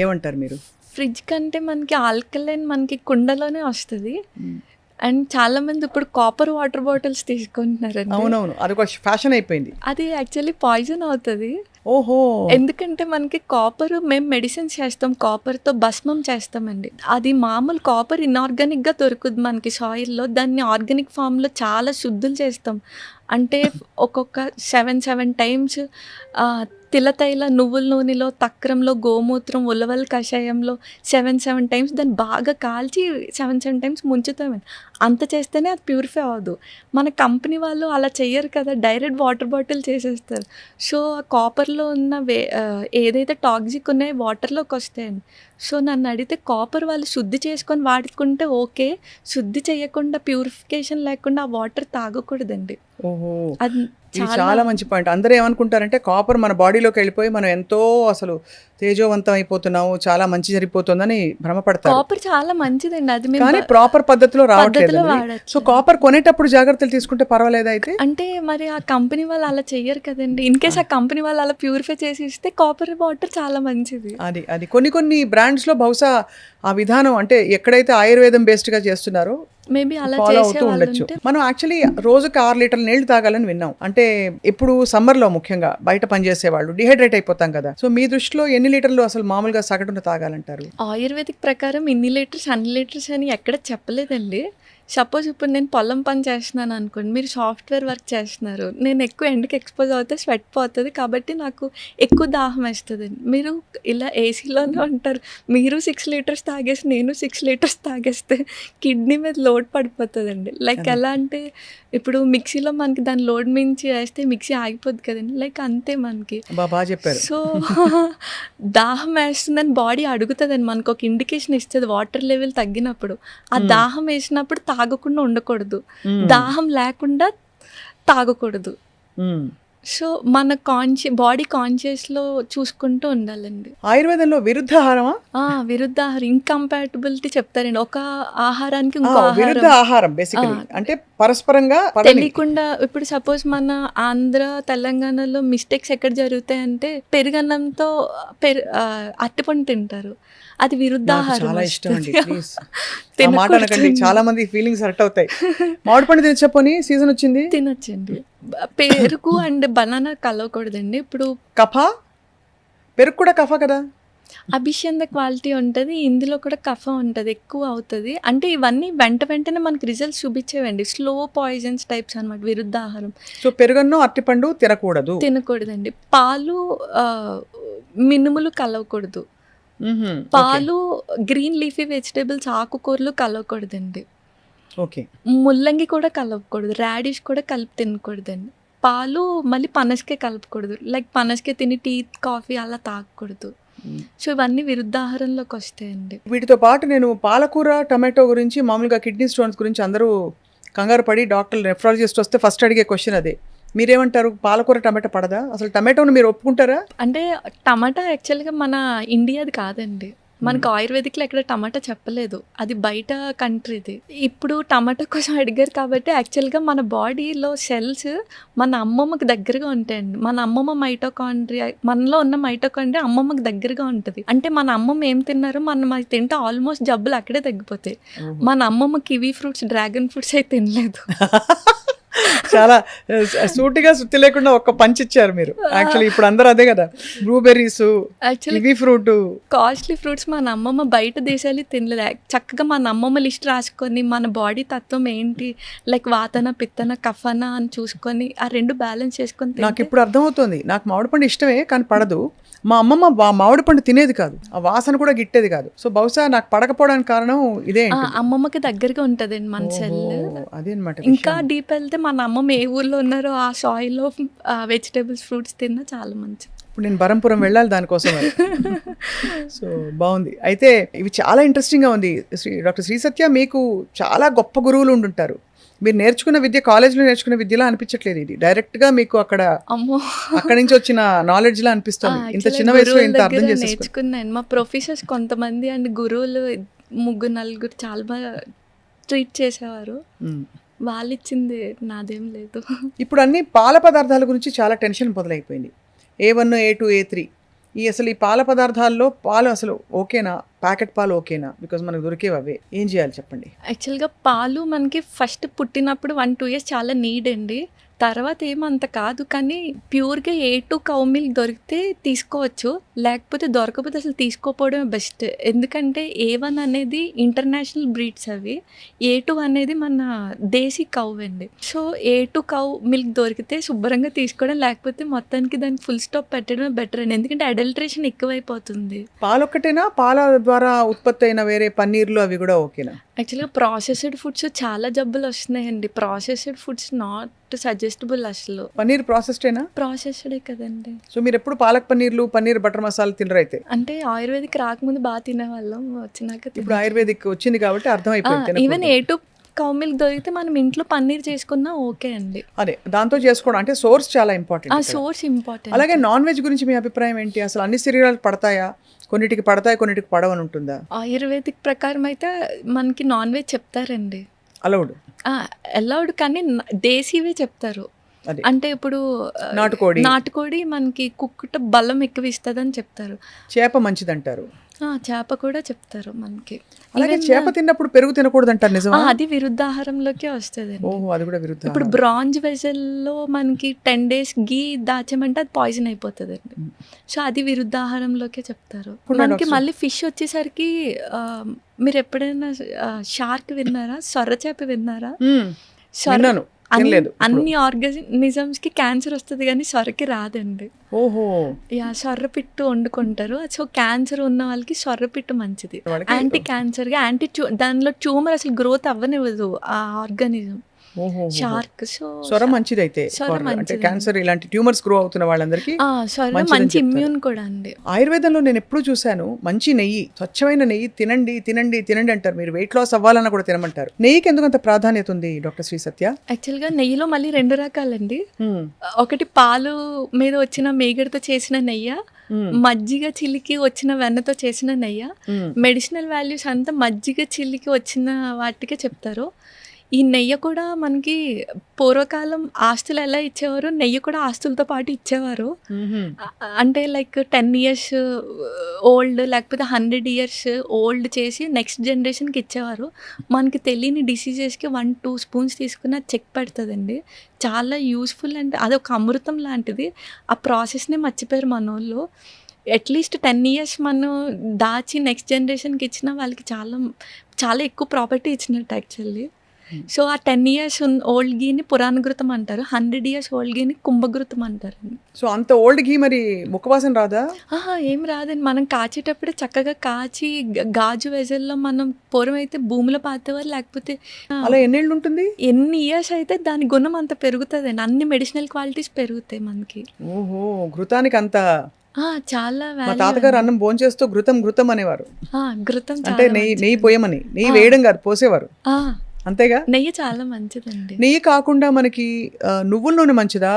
ఏమంటారు మీరు? ఫ్రిడ్జ్ కంటే మనకి ఆల్కలైన్ మనకి కుండలోనే వస్తుంది. అండ్ చాలా మంది ఇప్పుడు కాపర్ వాటర్ బాటిల్స్ తీసుకుంటున్నారండి. అవునవును, అది ఒక ఫ్యాషన్ అయిపోయింది. అది యాక్చువల్లీ పాయిజన్ అవుతుంది. ఓహో! ఎందుకంటే మనకి కాపర్ మేము మెడిసిన్స్ చేస్తాం. కాపర్‌తో భస్మం చేస్తామండి. అది మామూలు కాపర్ ఇనార్గానిక్‌గా దొరుకుద్ది మనకి సాయిల్‌లో. దాన్ని ఆర్గానిక్ ఫార్మ్‌లో చాలా శుద్ధులు చేస్తాం. అంటే ఒక్కొక్క 7 టైమ్స్ తిలతైల నువ్వుల నూనెలో, తక్రంలో, గోమూత్రం, ఉలవల కషాయంలో 7 టైమ్స్ దాన్ని బాగా కాల్చి 7 టైమ్స్ ముంచుతామండి. అంత చేస్తేనే అది ప్యూరిఫై అవ్వదు. మన కంపెనీ వాళ్ళు అలా చెయ్యరు కదా! డైరెక్ట్ వాటర్ బాటిల్ చేసేస్తారు. సో, ఆ కాపర్‌లో ఉన్న ఏదైతే టాక్సిక్ ఉన్నాయో వాటర్‌లోకొస్తాయండి. సో, నన్నడిగితే కాపర్ వాళ్ళు శుద్ధి చేసుకొని వాడుకుంటే ఓకే. శుద్ధి చేయకుండా ప్యూరిఫికేషన్ లేకుండా ఆ వాటర్ తాగకూడదండి. ఓహో! అది ఇది చాలా మంచి పాయింట్. అందరూ ఏమనుకుంటారంటే కాపర్ మన బాడీలోకి వెళ్ళిపోయి మనం ఎంతో అసలు తేజోవంతం అయిపోతున్నాము, చాలా మంచి జరిగిపోతుందని భ్రమపడతారు. కాపర్ చాలా మంచిదండి. అది మేము కానీ ప్రాపర్ పద్ధతిలో రావట్లేదు. పద్ధతిలో వాడొచ్చు. సో కాపర్ కొనేటప్పుడు జాగ్రత్తలు తీసుకుంటే పర్వాలేదా అయితే? అంటే మరి ఆ కంపెనీ వాళ్ళు అలా చెయ్యరు కదండీ. ఇన్‌కేస్ ఆ కంపెనీ వాళ్ళు అలా ప్యూరిఫై చేసి ఇస్తే కాపర్ వాటర్ చాలా మంచిది. అది కొన్ని బ్రాండ్స్‌లో బహుశా ఆ విధానం అంటే ఎక్కడైతే ఆయుర్వేదం బేస్డ్‌గా చేస్తున్నారో మేబీ అలా ఫాలో అవుతూ చేసేవాళ్ళు ఉండొచ్చు. ఉంటే మనం యాక్చువల్లీ రోజుకి 6 లీటర్ల నీళ్లు తాగాలని విన్నాం. అంటే ఇప్పుడు సమ్మర్లో ముఖ్యంగా బయట పనిచేసేవాళ్ళు డిహైడ్రేట్ అయిపోతాం కదా. సో మీ దృష్టిలో ఎన్ని లీటర్లు అసలు మామూలుగా సగటున తాగాలంటారు? ఆయుర్వేదిక్ ప్రకారం ఇన్ని లీటర్స్, అన్ని లీటర్స్ అని ఎక్కడ చెప్పలేదండి. సపోజ్ ఇప్పుడు నేను పొలం పని చేస్తున్నాను అనుకోండి. మీరు సాఫ్ట్‌వేర్ వర్క్ చేస్తున్నారు. నేను ఎక్కువ ఎండకి ఎక్స్‌పోజ్ అవుతే స్వెట్ పోతది. కాబట్టి నాకు ఎక్కువ దాహం వేస్తదండి. మీరు ఇలా ఏసీలోనే ఉంటారు. మీరు 6 లీటర్స్ తాగేసి, నేను 6 లీటర్స్ తాగేస్తే కిడ్నీ మీద లోడ్ పడిపోతదండి. లైక్ అదే. ఎలా అంటే ఇప్పుడు మిక్సీలో మనకి దాని లోడ్ మించి వేస్తే మిక్సీ ఆగిపోద్ది కదండీ. లైక్ అంతే మనకి. బాగా చెప్పారు. సో, దాహం వేస్తుందని బాడీ అడుగుతదండి. మనకొక ఇండికేషన్ ఇస్తది వాటర్ లెవెల్ తగ్గినప్పుడు. ఆ దాహం వేసినప్పుడు తాగకుండా ఉండకూడదు. దాహం లేకుండా తాగకూడదు. మ్మ్. సో, మన బాడీ కాన్షియస్‌లో చూసుకుంటూ ఉండాలండి. ఆయుర్వేదంలో విరుద్ధాహారమా? విరుద్ధాహారం ఇంకంపాటబిలిటీ చెప్తారండి. ఒక ఆహారానికి ఇంకో విరుద్ధ ఆహారం ఆహారం బేసికలీ అంటే పరస్పరంగా పడని. తెలియకుండా ఇప్పుడు సపోజ్ మన ఆంధ్ర, తెలంగాణలో మిస్టేక్స్ ఎక్కడ జరుగుతాయంటే పెరుగన్నంతో అరటిపండు తింటారు. అది నాకు విరుద్ధాహారం చాలా ఇష్టం అండి. వస్తది. ప్లీజ్ ఆ మాట అనకండి. తినకూడదండి. చాలా మంది ఫీలింగ్స్ హర్ట్ అవుతాయి. మామిడి పండు తినచ్చపోని సీజన్ వచ్చింది. తినొచ్చండి. పెరుగు అండ్ బనానా కలవకూడదండి. ఇప్పుడు కఫ పెరుగు కూడా కఫ కదా. అభిషంద క్వాలిటీ ఉంటది. ఇందులో కూడా కఫం ఉంటది. ఎక్కువ అవుతది. అంటే ఇవన్నీ వెంటనే మనకి రిజల్ట్స్ చూపించేవండి. స్లో పాయిజన్స్ టైప్స్ అనమాట విరుద్ధాహారం. సో పెరుగన్నం అరటిపండు తినకూడదు. తినకూడదండి. పాలు మినుములు కలవకూడదు. మ్మ్హ్మ్. పాలు, గ్రీన్ లీఫీ వెజిటబుల్స్, ఆకుకూరలు కలవకూడదండి. ఓకే. ముల్లంగి కూడా కలపకూడదు. రాడిష్ కూడా కలిపి తినకూడదండి. పాలు మళ్ళీ పనసకాయ కలపకూడదు. లైక్ పనసకాయ తిని టీ, కాఫీ అలా తాగకూడదు. సో ఇవన్నీ విరుద్ధాహారంలోకి వస్తాయండి. వీటితో పాటు నేను పాలకూర, టమాటో గురించి మామూలుగా కిడ్నీ స్టోన్స్ గురించి అందరూ కంగారు పడి డాక్టర్ నెఫ్రాలజిస్ట్ వస్తే ఫస్ట్ అడిగే క్వశ్చన్ అదే. మీరేమంటారు? పాలకూర టమాటో పడదా? అసలు టమాటోను మీరు ఒప్పుకుంటారా? అంటే టమాటా యాక్చువల్‌గా మన ఇండియాది కాదండి. మనకు ఆయుర్వేదిక్‌లో ఎక్కడ టమాటా చెప్పలేదు. అది బయట కంట్రీది. ఇప్పుడు టమాటా కోసం అడిగారు కాబట్టి యాక్చువల్‌గా మన బాడీలో సెల్స్ మన అమ్మమ్మకి దగ్గరగా ఉంటాయండి. మన అమ్మమ్మ మైటోకాండ్రియా, మనలో ఉన్న మైటోకాండ్రియా అమ్మమ్మకి దగ్గరగా ఉంటది. అంటే మన అమ్మమ్మ ఏం తిన్నారో మనం అది తింటే ఆల్మోస్ట్ జబ్బులు అక్కడే తగ్గిపోతాయి. మన అమ్మమ్మ కివీ ఫ్రూట్స్, డ్రాగన్ ఫ్రూట్స్ అయితే తినలేదు. చాలా సూటిగా సుత్తి లేకుండా ఒక్క పంచ్ ఇచ్చారు మీరు. యాక్చువల్లీ ఇప్పుడు అందరూ అదే కదా, blueberries, actually kiwi fruit. Costly fruits మన అమ్మమ్మ బయట దేశాలు తినలేదు. చక్కగా మన అమ్మమ్మ లిస్ట్ రాసుకొని మన బాడీ తత్వం ఏంటి, లైక్ వాతన, పిత్తన, కఫన అని చూసుకొని ఆ రెండు బ్యాలెన్స్ చేసుకొని నాకు తింటే ఇప్పుడు అర్థమవుతుంది. నాకు మామిడి పండు ఇష్టమే కానీ పడదు. మా అమ్మమ్మ మామిడి పండు తినేది కాదు, ఆ వాసన కూడా గిట్టేది కాదు. సో బహుశా నాకు పడకపోవడానికి కారణం ఇదే. అమ్మమ్మకి దగ్గరగా ఉంటుందండి మన సెల్. అదే అనమాట. ఇంకా డీప్ వెళ్తే మన అమ్మమ్మ ఏ ఊర్లో ఉన్నారో ఆ సాయిల్లో వెజిటేబుల్స్, ఫ్రూట్స్ తిన్నా చాలా మంచిది. ఇప్పుడు నేను బరంపురం వెళ్ళాలి దానికోసం. సో బాగుంది. అయితే ఇవి చాలా ఇంట్రెస్టింగ్గా ఉంది. డాక్టర్ శ్రీ సత్య, మీకు చాలా గొప్ప గురువులు ఉండుంటారు. మీరు నేర్చుకున్న విద్య కాలేజ్లో నేర్చుకున్న విద్యలా అనిపించట్లేదు. ఇది డైరెక్ట్గా మీకు అమ్మో అక్కడి నుంచి వచ్చిన నాలెడ్జ్ లా అనిపిస్తుంది. ఇంత చిన్న వయసులో ఇంత అర్థం చేసేసుకున్నాను. నేర్చుకున్నాను. మా ప్రొఫెసర్స్ కొంతమంది అండ్ గురువులు 3-4 చాలా బాగా ట్రీట్ చేసేవారు. వాళ్ళు ఇచ్చింది నాదేం లేదు. ఇప్పుడు అన్ని పాల పదార్థాల గురించి చాలా టెన్షన్ మొదలైపోయింది. A1, A2, A3 అసలు ఈ పాల పదార్థాల్లో పాలు అసలు ఓకేనా? ప్యాకెట్ పాలు ఓకేనా? బికాజ్ మనకు దొరికేవి అవే. ఏం చేయాలి చెప్పండి? యాక్చువల్గా పాలు మనకి ఫస్ట్ పుట్టినప్పుడు 1-2 ఇయర్స్ చాలా నీడ్ అండి. తర్వాత ఏమంత కాదు, కానీ ప్యూర్‌గా A2 కౌ మిల్క్ దొరికితే తీసుకోవచ్చు. లేకపోతే దొరకకపోతే అసలు తీసుకోకపోవడమే బెస్ట్. ఎందుకంటే A1 అనేది ఇంటర్నేషనల్ బ్రీడ్స్ అవి. A2 అనేది మన దేశీ కౌ అండి. సో, A2 కౌ మిల్క్ దొరికితే శుభ్రంగా తీసుకోవడం, లేకపోతే మొత్తానికి దానికి ఫుల్ స్టాప్ పెట్టడమే బెటర్ అండి. ఎందుకంటే అడల్ట్రేషన్ ఎక్కువైపోతుంది. పాలొక్కటేనా? పాల ద్వారా ఉత్పత్తి అయిన వేరే పన్నీర్లు అవి కూడా ఓకేనా? యాక్చువల్‌గా ప్రాసెస్డ్ ఫుడ్స్ చాలా జబ్బులు వస్తున్నాయండి. ప్రాసెస్డ్ ఫుడ్స్ నాట్ సజెస్టబుల్ అసలు. పన్నీర్ ప్రాసెస్డేనా? ప్రాసెస్డే కదండి. సో మీరు ఎప్పుడు పాలక్ పన్నీర్లు, పన్నీర్ బటర్ మసాలా తినరైతే? అంటే ఆయుర్వేదిక్ రాకముందు బాగా తినేవాళ్ళం. వచ్చినాక ఇప్పుడు ఆయుర్వేదిక్ వచ్చింది కాబట్టి అర్థమైపోయింది. ఈవెన్ A2 కౌ మిల్క్ దొరికితే మనం ఇంట్లో పన్నీర్ చేసుకున్నా ఓకే అండి. అదే దాంతో చేసుకోవడం అంటే సోర్స్ చాలా ఇంపార్టెంట్. ఆ సోర్స్ ఇంపార్టెంట్. అలాగే నాన్ వెజ్ గురించి మీ అభిప్రాయం ఏంటి? అసలు అన్ని శరీరాలు పడతాయా? కొన్నిటికి పడతాయి, కొన్నిటికి పడవని ఉంటుందా? ఆయుర్వేదిక్ ప్రకారం అయితే మనకి నాన్ వెజ్ చెప్తారండి. అలౌడ్ అలౌడ్, కానీ దేశీవే చెప్తారు. అదే అంటే ఇప్పుడు నాటుకోడి మనకి కుక్కుట బలం ఎక్కువ ఇస్తుందని చెప్తారు. చేప మంచిదంటారు. చేప కూడా చెప్తారు మనకి. అలాగే చేప తిన్నప్పుడు పెరుగు తినకూడదు అంటారు, నిజమా? అది విరుద్ధాహారంలోకే వస్తుంది. ఓహో, అది కూడా విరుద్ధ. ఇప్పుడు బ్రాంజ్ వెజల్లో మనకి 10 days గీ దాచామంటే అది పాయిజన్ అయిపోతుంది అండి. సో అది విరుద్ధాహారంలోకే చెప్తారు. మనకి మళ్ళీ ఫిష్ వచ్చేసరికి మీరు ఎప్పుడైనా షార్క్ విన్నారా? సొర్ర చేప విన్నారా? అన్ని ఆర్గానిజమ్స్ కి క్యాన్సర్ వస్తుంది కానీ సొరకి రాదండి. ఓహో, సొర్రపిట్టు వండుకుంటారు. సో క్యాన్సర్ ఉన్న వాళ్ళకి సొర్రపిట్టు మంచిది. యాంటీ క్యాన్సర్ గా దానిలో ట్యూమర్ అసలు గ్రోత్ అవ్వనివ్వదు ఆ ఆర్గానిజం. షార్క్. సో సొర మంచిది అయితే, అంటే క్యాన్సర్ ఇలాంటి ట్యూమర్స్ గ్రో అవుతున్న వాళ్ళందరికీ మంచి ఇమ్యూన్ కూడా అండి. ఆయుర్వేదంలో నేను ఎప్పుడు చూశాను మంచి నెయ్యి, స్వచ్ఛమైన నెయ్యి తినండి తినండి తినండి అంటారు. మీరు వెయిట్ లాస్ అవ్వాలన్నా కూడా తినమంటారు. నెయ్యికి ఎందుకు అంత ప్రాధాన్యత ఉంది డాక్టర్ శ్రీ సత్య? యాక్చువల్ గా నెయ్యిలో మళ్ళీ 2 రకాలండి. ఒకటి పాలు మీద వచ్చిన మేగడతో చేసిన నెయ్యి, మజ్జిగ చిల్లికి వచ్చిన వెన్నతో చేసిన నెయ్యి. మెడిసినల్ వాల్యూస్ అంతా మజ్జిగ చిల్లికి వచ్చిన వాటికే చెప్తారు. ఈ నెయ్యి కూడా మనకి పూర్వకాలం ఆస్తులు ఎలా ఇచ్చేవారు, నెయ్యి కూడా ఆస్తులతో పాటు ఇచ్చేవారు. అంటే లైక్ 10 years ఓల్డ్ లేకపోతే 100 years ఓల్డ్ చేసి నెక్స్ట్ జనరేషన్కి ఇచ్చేవారు. మనకి తెలియని డిసీజెస్కి 1-2 spoons తీసుకుని అది చెక్ పెడుతుందండి. చాలా యూస్ఫుల్. అంటే అదొక అమృతం లాంటిది. ఆ ప్రాసెస్నే మర్చిపోయారు మన వాళ్ళు. అట్లీస్ట్ 10 years మనం దాచి నెక్స్ట్ జనరేషన్కి ఇచ్చిన వాళ్ళకి చాలా చాలా ఎక్కువ ప్రాపర్టీ ఇచ్చినట్టు యాక్చువల్లీ. సో ఆ 10 years ఓల్డ్ గీని పురాణఘృతం అంటారు, 100 years ఓల్డ్ గీని కుంభఘృతం అంటారు. సో అంత ఓల్డ్ గీ మరి ముఖవాసన రాదా? ఏం రాదండి. మనం కాచేటప్పుడే చక్కగా కాచి గాజు వెజల్లో మనం పూర్వం అయితే భూమిలో పాతేవారు. లేకపోతే అలా ఎన్నేళ్ళు ఉంటుంది? ఎన్ని ఇయర్స్ అయితే దాని గుణం అంత పెరుగుతుందండి. అన్ని మెడిసినల్ క్వాలిటీస్ పెరుగుతాయి మనకి. ఓహో, ఘృతానికి అంత చాలా. మా తాతగారు అన్నం భోంచేస్తూ ఘృతం ఘృతం అనేవారు. ఘృతం అంటే నెయ్యి పోయమని, నెయ్యి వేయడం కాదు, పోసేవారు. అంతేగా? నెయ్యి చాలా మంచిదండి. నెయ్యి కాకుండా మనకి నువ్వుల నూనె మంచిదా,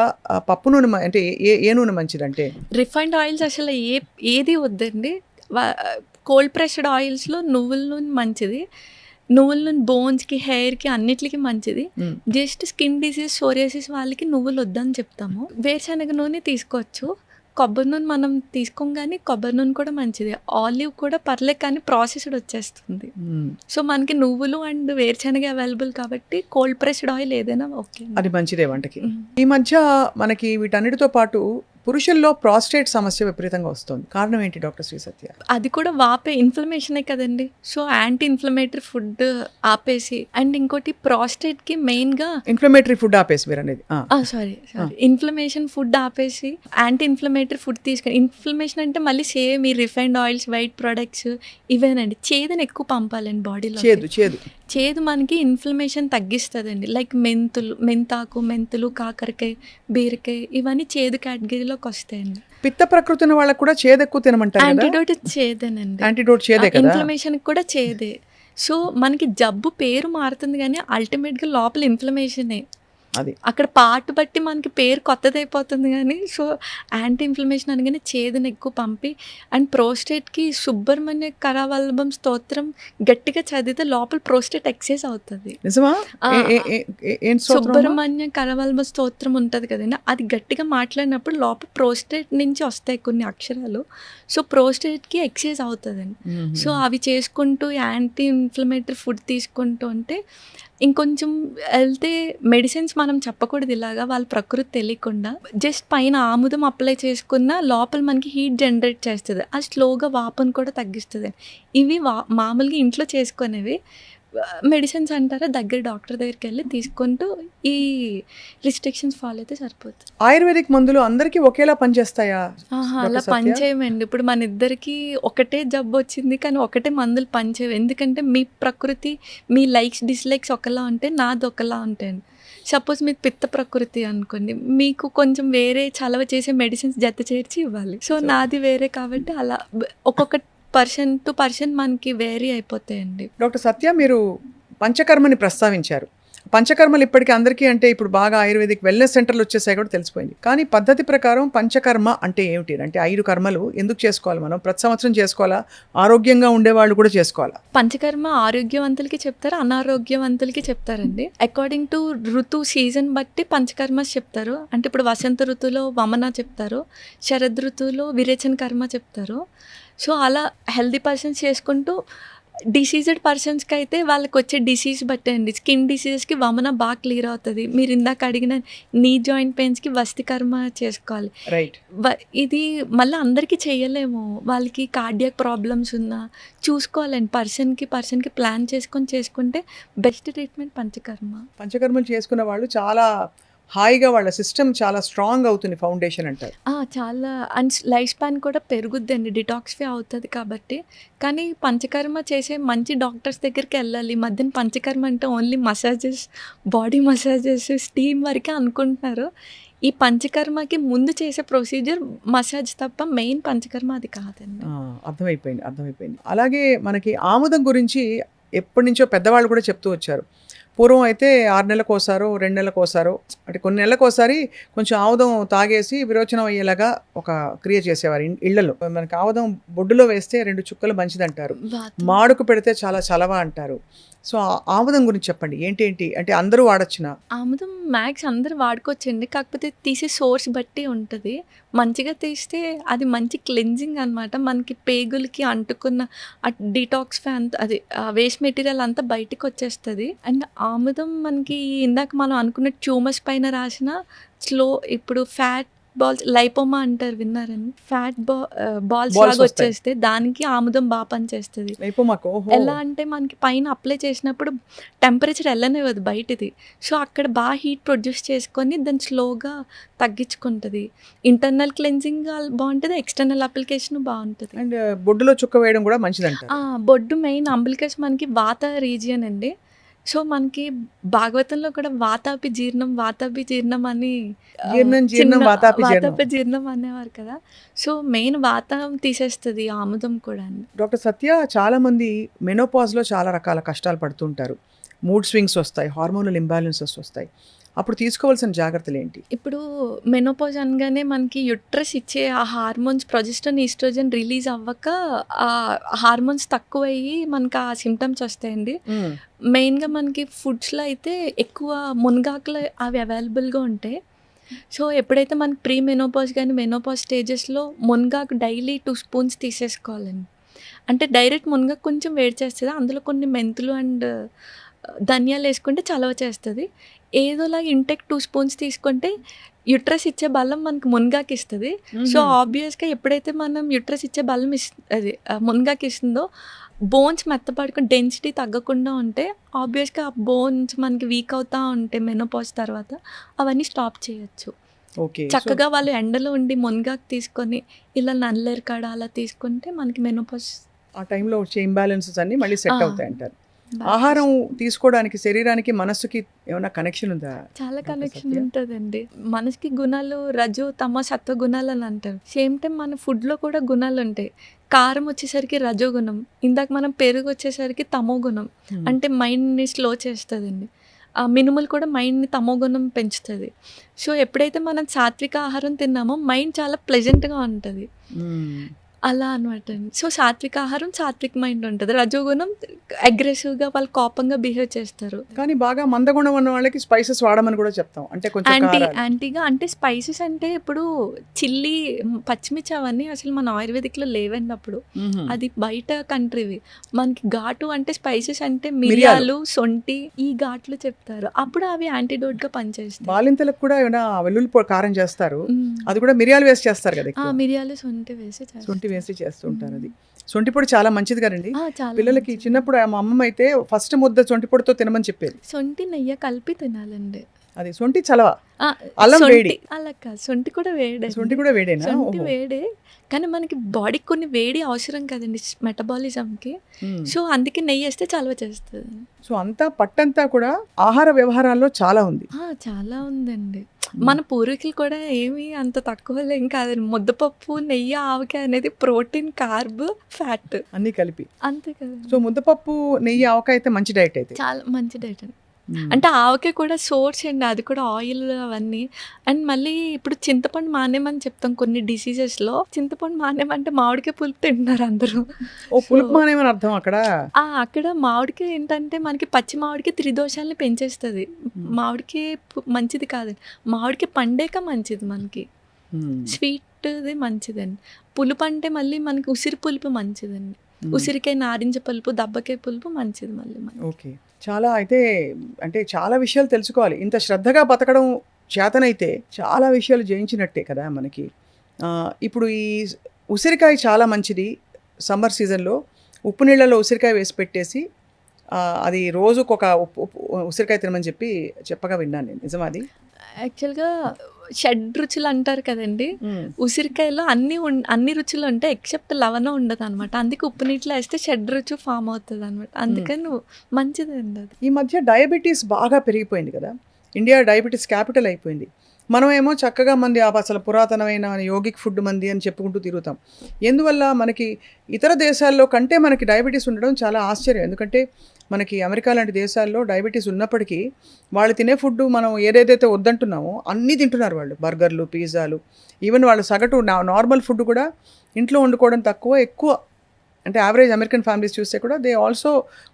పప్పు నూనె అంటే ఏ నూనె మంచిది? అంటే రిఫైన్డ్ ఆయిల్స్ అసలు ఏది వద్దండి. కోల్డ్ ప్రెస్డ్ ఆయిల్స్లో నువ్వుల నూనె మంచిది. నువ్వుల నూనె బోన్స్కి, హెయిర్కి అన్నిటికీ మంచిది. జస్ట్ స్కిన్ డిసీజ్, సోరియాసిస్ వాళ్ళకి నువ్వులు వద్దని చెప్తాము. వేరుశనగ నూనె తీసుకోవచ్చు. కొబ్బరి నూనె మనం తీసుకోం, కానీ కొబ్బరి నూనె కూడా మంచిది. ఆలివ్ కూడా పర్లేదు, కానీ ప్రాసెస్డ్ వచ్చేస్తుంది. సో మనకి నువ్వులు అండ్ వేరుశనగ అవైలబుల్ కాబట్టి కోల్డ్ ప్రెస్డ్ ఆయిల్ ఏదైనా ఓకే, అది మంచిదే వంటకి. ఈ మధ్య మనకి వీటన్నిటితో పాటు పురుషుల్లో ప్రాస్టేట్ సమస్య విపరీతంగా వస్తుంది. కారణం ఏంటి డాక్టర్ శ్రీ సత్య? అది కూడా వాపే ఇన్ఫ్లమేషనే కదండి. సో యాంటీ ఇన్ఫ్లమేటరీ ఫుడ్ ఆపేసి, అండ్ ఇంకోటి ప్రాస్టేట్కి మెయిన్గా ఇన్ఫ్లమేటరీ ఫుడ్ ఆపేసి మీరు అనేది సారీ ఇన్ఫ్లమేషన్ ఫుడ్ ఆపేసి యాంటీ ఇన్ఫ్లమేటరీ ఫుడ్ తీసుకొని, ఇన్ఫ్లమేషన్ అంటే మళ్ళీ సేమ్ ఈ రిఫైన్డ్ ఆయిల్స్, వైట్ ప్రొడక్ట్స్ ఇవేనండి. చేదుని ఎక్కువ పంపాలండి బాడీలో. చేదు మనకి ఇన్ఫ్లమేషన్ తగ్గిస్తుందండి. లైక్ మెంతాకు, మెంతులు, కాకరకాయ, బీరకాయ ఇవన్నీ చేదు కేటగిరీలోకి వస్తాయండి. పిత్త ప్రకృతి ఉన్న వాళ్ళకి కూడా చేదు ఎక్కువ తినమంటారు. యాంటీడోట్ చేదేనండి. యాంటీడోట్ చేదే కదా, ఇన్ఫ్లమేషన్ కూడా చేదే. సో మనకి జబ్బు పేరు మారుతుంది కానీ అల్టిమేట్గా లోపల ఇన్ఫ్లమేషనే. అది అక్కడ పార్ట్ బట్టి మనకి పేరు కొత్తదైపోతుంది కానీ. సో యాంటీ ఇన్ఫ్లమేషన్ అనగానే చేదుని ఎక్కువ పంపి, అండ్ ప్రోస్టేట్కి సుబ్రహ్మణ్య కరవల్లభం స్తోత్రం గట్టిగా చదివితే లోపల ప్రోస్టేట్ ఎక్సైజ్ అవుతుంది. సుబ్రహ్మణ్య కరవల్లభ స్తోత్రం ఉంటుంది కదండి, అది గట్టిగా మాట్లాడినప్పుడు లోపల ప్రోస్టేట్ నుంచి వస్తాయి కొన్ని అక్షరాలు. సో ప్రోస్టేట్కి ఎక్సైజ్ అవుతుందండి. సో అవి చేసుకుంటూ యాంటీ ఇన్ఫ్లమేటరీ ఫుడ్ తీసుకుంటూ ఉంటే ఇంకొంచెం వెళ్తే మెడిసిన్స్ మనం చెప్పకూడదు ఇలాగా, వాళ్ళ ప్రకృతి తెలియకుండా జస్ట్ పైన ఆముదం అప్లై చేసుకున్న లోపల మనకి హీట్ జనరేట్ చేస్తుంది, అది స్లోగా వాపును కూడా తగ్గిస్తుంది. ఇవి మామూలుగా ఇంట్లో చేసుకునేవి. మెడిసిన్స్ అంటారా, దగ్గర డాక్టర్ దగ్గరికి వెళ్ళి తీసుకుంటూ ఈ రిస్ట్రిక్షన్స్ ఫాలో అయితే సరిపోతుంది. ఆయుర్వేదిక్ మందులు అందరికీ ఒకేలా పనిచేస్తాయా? అలా పనిచేయమండి. ఇప్పుడు మన ఇద్దరికి ఒకటే జబ్బు వచ్చింది కానీ ఒకటే మందులు పనిచేయవు. ఎందుకంటే మీ ప్రకృతి, మీ లైక్స్ డిస్లైక్స్ ఒకలా ఉంటే నాది ఒకలా ఉంటాయండి. సపోజ్ మీకు పిత్త ప్రకృతి అనుకోండి, మీకు కొంచెం వేరే చలవ చేసే మెడిసిన్స్ జత చేర్చి ఇవ్వాలి. సో నాది వేరే కాబట్టి అలా ఒక్కొక్క పర్సన్ టు పర్సన్ మనకి వేరీ అయిపోతాయండి. డాక్టర్ సత్య, మీరు పంచకర్మని ప్రస్తావించారు. పంచకర్మలు ఇప్పటికీ అందరికీ అంటే ఇప్పుడు బాగా ఆయుర్వేదిక్ వెల్నెస్ సెంటర్లు వచ్చేసాయి కూడా తెలిసిపోయింది. కానీ పద్ధతి ప్రకారం పంచకర్మ అంటే ఏమిటి? అంటే 5 కర్మలు ఎందుకు చేసుకోవాలి? మనం ప్రతి సంవత్సరం చేసుకోవాలా? ఆరోగ్యంగా ఉండేవాళ్ళు కూడా చేసుకోవాలా? పంచకర్మ ఆరోగ్యవంతులకి చెప్తారు, అనారోగ్యవంతులకి చెప్తారండి. అకార్డింగ్ టు ఋతు సీజన్ బట్టి పంచకర్మస్ చెప్తారు. అంటే ఇప్పుడు వసంత ఋతువులో వమన చెప్తారు, శరద్ ఋతువులో విరేచన కర్మ చెప్తారు. సో అలా హెల్దీ పర్సన్స్ చేసుకుంటూ, డిసీజ్డ్ పర్సన్స్కి అయితే వాళ్ళకి వచ్చే డిసీజ్ బట్టే అండి. స్కిన్ డిసీజెస్కి వమన బాగా క్లియర్ అవుతుంది. మీరు ఇందాక అడిగిన నీ జాయింట్ పెయిన్స్కి వస్తి కర్మ చేసుకోవాలి. రైట్. ఇది మళ్ళీ అందరికీ చేయలేము. వాళ్ళకి కార్డియాక్ ప్రాబ్లమ్స్ ఉన్నా చూసుకోవాలండి. పర్సన్కి ప్లాన్ చేసుకుంటే బెస్ట్ ట్రీట్మెంట్ పంచకర్మ. పంచకర్మలు చేసుకున్న వాళ్ళు చాలా హాయిగా, వాళ్ళ సిస్టమ్ చాలా స్ట్రాంగ్ అవుతుంది, ఫౌండేషన్ అంటారు. చాలా అండ్ లైఫ్ స్పాన్ కూడా పెరుగుద్దండి, డిటాక్స్ఫై అవుతుంది కాబట్టి. కానీ పంచకర్మ చేసే మంచి డాక్టర్స్ దగ్గరికి వెళ్ళాలి. మధ్యన పంచకర్మ అంటే only massages, body massages, steam వరకే అనుకుంటున్నారు. ఈ పంచకర్మకి ముందు చేసే ప్రొసీజర్ మసాజ్ తప్ప మెయిన్ పంచకర్మ అది కాదండి. అర్థమైపోయింది. అలాగే మనకి ఆముదం గురించి ఎప్పటి నుంచో పెద్దవాళ్ళు కూడా చెప్తూ వచ్చారు. పూర్వం అయితే 6 నెలలకోసారో 2 నెలలకోసారో, అంటే కొన్ని నెలలకోసారి కొంచెం ఆముదం తాగేసి విరోచనం అయ్యేలాగా ఒక క్రియ చేసేవారు ఇళ్లలో. మనకి ఆముదం బొడ్డులో వేస్తే 2 చుక్కలు మంచిదంటారు, మాడుకు పెడితే చాలా చలవ అంటారు. సో ఆముదం గురించి చెప్పండి, ఏంటి అంటే అందరూ వాడచ్చునా? ఆముదం మ్యాక్స్ అందరూ వాడుకోవచ్చండి, కాకపోతే తీసే సోర్స్ బట్టి ఉంటుంది. మంచిగా తీస్తే అది మంచి క్లెన్జింగ్ అనమాట. మనకి పేగులకి అంటుకున్న డిటాక్స్ఫై అంత అది వేస్ట్ మెటీరియల్ అంతా బయటికి వచ్చేస్తుంది. అండ్ ఆముదం మనకి ఇందాక మనం అనుకున్న ట్యూమర్స్ పైన రాసిన ఇప్పుడు ఫ్యాట్ బాల్స్, లైపోమా అంటారు, విన్నారని? ఫ్యాట్ బాల్స్ లాగా వచ్చేస్తే దానికి ఆముదం బాగా పనిచేస్తుంది. ఎలా అంటే మనకి పైన అప్లై చేసినప్పుడు టెంపరేచర్ వెళ్ళనివ్వదు బయటిది. సో అక్కడ బాగా హీట్ ప్రొడ్యూస్ చేసుకొని దాన్ని స్లోగా తగ్గించుకుంటుంది. ఇంటర్నల్ క్లెన్జింగ్ బాగుంటుంది, ఎక్స్టర్నల్ అప్లికేషన్ బాగుంటుంది. అండ్ బొడ్డులో చుక్క వేయడం కూడా మంచిదంట. బొడ్డు మెయిన్ అంబిలికస్ మనకి వాత రీజియన్ అండి. సో మనకి భాగవతంలో కూడా వాతాపి జీర్ణం అని వాతాపి జీర్ణం అనేవారు కదా. సో మెయిన్ వాతం తీసేస్తుంది ఆముదం కూడా అండి. డాక్టర్ సత్య, చాలా మంది మెనోపాజ్లో చాలా రకాల కష్టాలు పడుతుంటారు. మూడ్ స్వింగ్స్ వస్తాయి, హార్మోనల్ ఇంబ్యాలెన్సెస్ వస్తాయి. అప్పుడు తీసుకోవాల్సిన జాగ్రత్తలు ఏంటి? ఇప్పుడు మెనోపాజ్ అనగానే మనకి యుట్రస్ ఇచ్చే ఆ హార్మోన్స్ ప్రొజెస్టరాన్, ఈస్ట్రోజన్ రిలీజ్ అవ్వక ఆ హార్మోన్స్ తక్కువయ్యి మనకి ఆ సిమ్టమ్స్ వస్తాయండి. మెయిన్గా మనకి ఫుడ్స్లో అయితే ఎక్కువ మునగాకులు అవి అవైలబుల్గా ఉంటాయి. సో ఎప్పుడైతే మనకి ప్రీ మెనోపాజ్ కానీ మెనోపాజ్ స్టేజెస్లో మునగాకు డైలీ 2 స్పూన్స్ తీసేసుకోవాలండి. అంటే డైరెక్ట్ మునగాకు కొంచెం వేడి చేస్తుంది, అందులో కొన్ని మెంతులు అండ్ ధనియాలు వేసుకుంటే చలవ చేస్తుంది. ఏదోలాగా ఇంటెక్ 2 స్పూన్స్ తీసుకుంటే యుట్రస్ ఇచ్చే బలం మనకి మునగాకు ఇస్తుంది. సో ఆబ్వియస్గా ఎప్పుడైతే మనం యుట్రస్ ఇచ్చే బలం అది మునగాకు ఇస్తుందో బోన్స్ మెత్తపడుకుని డెన్సిటీ తగ్గకుండా ఉంటే ఆబ్వియస్గా ఆ బోన్స్ మనకి వీక్ అవుతూ ఉంటే మెనోపాజ్ తర్వాత అవన్నీ స్టాప్ చేయొచ్చు. చక్కగా వాళ్ళు ఎండలో ఉండి మునగాకు తీసుకొని ఇలా నల్లేరు కాడ అలా తీసుకుంటే మనకి మెనోపాజ్ ఆ టైంలో వచ్చే ఇంబ్యాలెన్సెస్ అన్నీ మళ్ళీ సెట్ అవుతాయి అంటారు. ఆహారం తీసుకోవడానికి శరీరానికి మనస్సుకి ఏమైనా కనెక్షన్ ఉందా? చాలా కనెక్షన్ ఉంటుందండి. మనసుకి గుణాలు రజో తమ సత్వ గుణాలు అని అంటారు. సేమ్ టైం మన ఫుడ్లో కూడా గుణాలు ఉంటాయి. కారం వచ్చేసరికి రజో గుణం, ఇందాక మనం పెరుగు వచ్చేసరికి తమో గుణం, అంటే మైండ్ని స్లో చేస్తుందండి. ఆ మినుములు కూడా మైండ్ని తమో గుణం పెంచుతుంది. సో ఎప్పుడైతే మనం సాత్విక ఆహారం తిన్నామో మైండ్ చాలా ప్లెజెంట్గా ఉంటుంది. అలా అనమాట అండి. సో సాత్విక ఆహారం సాత్విక్ మైండ్ ఉంటుంది. రజోగుణం అగ్రెసివ్గా వాళ్ళు కోపంగా బిహేవ్ చేస్తారు. కానీ బాగా మందగుణం ఉన్న వాళ్ళకి స్పైసెస్ వాడమని కూడా చెప్తాం, అంటే కొంచెం కారాలు. యాంటీగా అంటే స్పైసెస్ అంటే ఇప్పుడు చిల్లీ, పచ్చిమిర్చి అవన్నీ అసలు మన ఆయుర్వేదిక్లో లేవండి అప్పుడు. మ్మ్. అది బయట కంట్రీవి. మనకి ఘాటు అంటే స్పైసెస్ అంటే మిరియాలు, సొంటి, ఈ ఘాట్లు చెప్తారు. అప్పుడు అవి యాంటీడోట్గా పనిచేస్తాయి. బాలింతలకు కూడా ఏమైనా వెల్లుల్లి కారం చేస్తారు, మ్మ్. అది కూడా మిరియాలు వేసి చేస్తారు కదా ఎక్కువ. మిరియాలు, సొంటి వేసి చేస్తారు. సొంటి వేసి చేస్తూ ఉంటారు. అది సొంటి పొడి చాలా మంచిది కదండి చాలా పిల్లలకి. మంచిది. చిన్నప్పుడు మా అమ్మమ్మ అయితే ఫస్ట్ ముద్ద సొంటి పొడితో తినమని చెప్పేది. సొంటి నెయ్యి కలిపి తినాలండి. అది సొంటి చలవ, ఆ, అల్లం సొంటి వేడి. అలా కాదు, సొంటి కూడా వేడే. సొంటి కూడా వేడేనా? సొంటి ఓహో. వేడే, కానీ మనకి బాడీకి కొన్ని వేడి అవసరం కదండి మెటబాలిజంకి. మ్మ్. సో అందుకే నెయ్యి వేస్తే చలవ చేస్తుంది. సో అంతా పట్టంతా కూడా ఆహార వ్యవహారాల్లో చాలా ఉంది. చాలా ఉందండి. మన పూర్వీకులు కూడా ఏమీ అంత తక్కువ లేం కాదండి. ముద్దపప్పు, నెయ్యి, ఆవకాయ అనేది ప్రోటీన్, కార్బ్, ఫ్యాట్ అన్నీ కలిపి. అంతే కదా. సో ముద్దపప్పు, నెయ్యి, ఆవకాయ అయితే మంచి డైట్ అయితే. చాలా మంచి డైట్ అండి. మ్మ్. అంటే ఆవకాయ కూడా సోర్స్ అండి, అది కూడా ఆయిల్ అవన్నీ. అండ్ మళ్ళీ ఇప్పుడు చింతపండు మానేమని చెప్తాం కొన్ని డిసీజెస్లో. చింతపండు మానేమంటే మామిడికాయ పులుపు తింటున్నారు అందరూ. ఓ పులుపు మానేమని అర్థం అక్కడ. అక్కడ మామిడికాయ ఏంటంటే మనకి పచ్చి మామిడికాయ త్రిదోషాలని పెంచేస్తుంది. మామిడికాయ మంచిది కాదండి, మామిడికాయ పండేక మంచిది మనకి. మ్మ్. స్వీట్ది మంచిదండి. పులుపు అంటే మళ్ళీ మనకి ఉసిరి పులుపు మంచిదండి. ఉసిరికాయ, నారింజ పులుపు, దబ్బకాయ పులుపు మంచిది మళ్ళీ మనకి. ఓకే. చాలా అయితే అంటే చాలా విషయాలు తెలుసుకోవాలి. ఇంత శ్రద్ధగా బతకడం చేతనైతే చాలా విషయాలు జయించినట్టే కదా మనకి. ఇప్పుడు ఈ ఉసిరికాయ చాలా మంచిది. సమ్మర్ సీజన్లో ఉప్పు నీళ్ళలో ఉసిరికాయ వేసి పెట్టేసి అది రోజుకొక ఉసిరికాయ తినమని చెప్పగా విన్నాను నేను. నిజమా అది? యాక్చువల్గా షడ్ రుచులు అంటారు కదండి. ఉసిరికాయలో అన్ని రుచులు ఉంటాయి ఎక్సెప్ట్ లవణం ఉండదు అనమాట. అందుకే ఉప్పు నీటిలో వేస్తే షడ్ రుచి ఫామ్ అవుతుంది అనమాట. అందుకని మంచిదండి అది. ఈ మధ్య డయాబెటీస్ బాగా పెరిగిపోయింది కదా. ఇండియా డయాబెటీస్ క్యాపిటల్ అయిపోయింది. మనమేమో చక్కగా మంది అసలు పురాతనమైన యోగిక్ ఫుడ్ మంది అని చెప్పుకుంటూ తిరుగుతాం. ఎందువల్ల మనకి ఇతర దేశాల్లో కంటే మనకి డయాబెటీస్ ఉండడం చాలా ఆశ్చర్యం. ఎందుకంటే మనకి అమెరికా లాంటి దేశాల్లో డయాబెటీస్ ఉన్నప్పటికీ వాళ్ళు తినే ఫుడ్ మనం ఏదైతే వద్దంటున్నామో అన్నీ తింటున్నారు వాళ్ళు. బర్గర్లు, పిజ్జాలు, ఈవెన్ వాళ్ళు సగటు నార్మల్ ఫుడ్ కూడా ఇంట్లో వండుకోవడం తక్కువ, ఎక్కువ. అంటే యావరేజ్ అమెరికన్ ఫ్యామిలీస్ చూస్తే కూడా దే ఆల్సో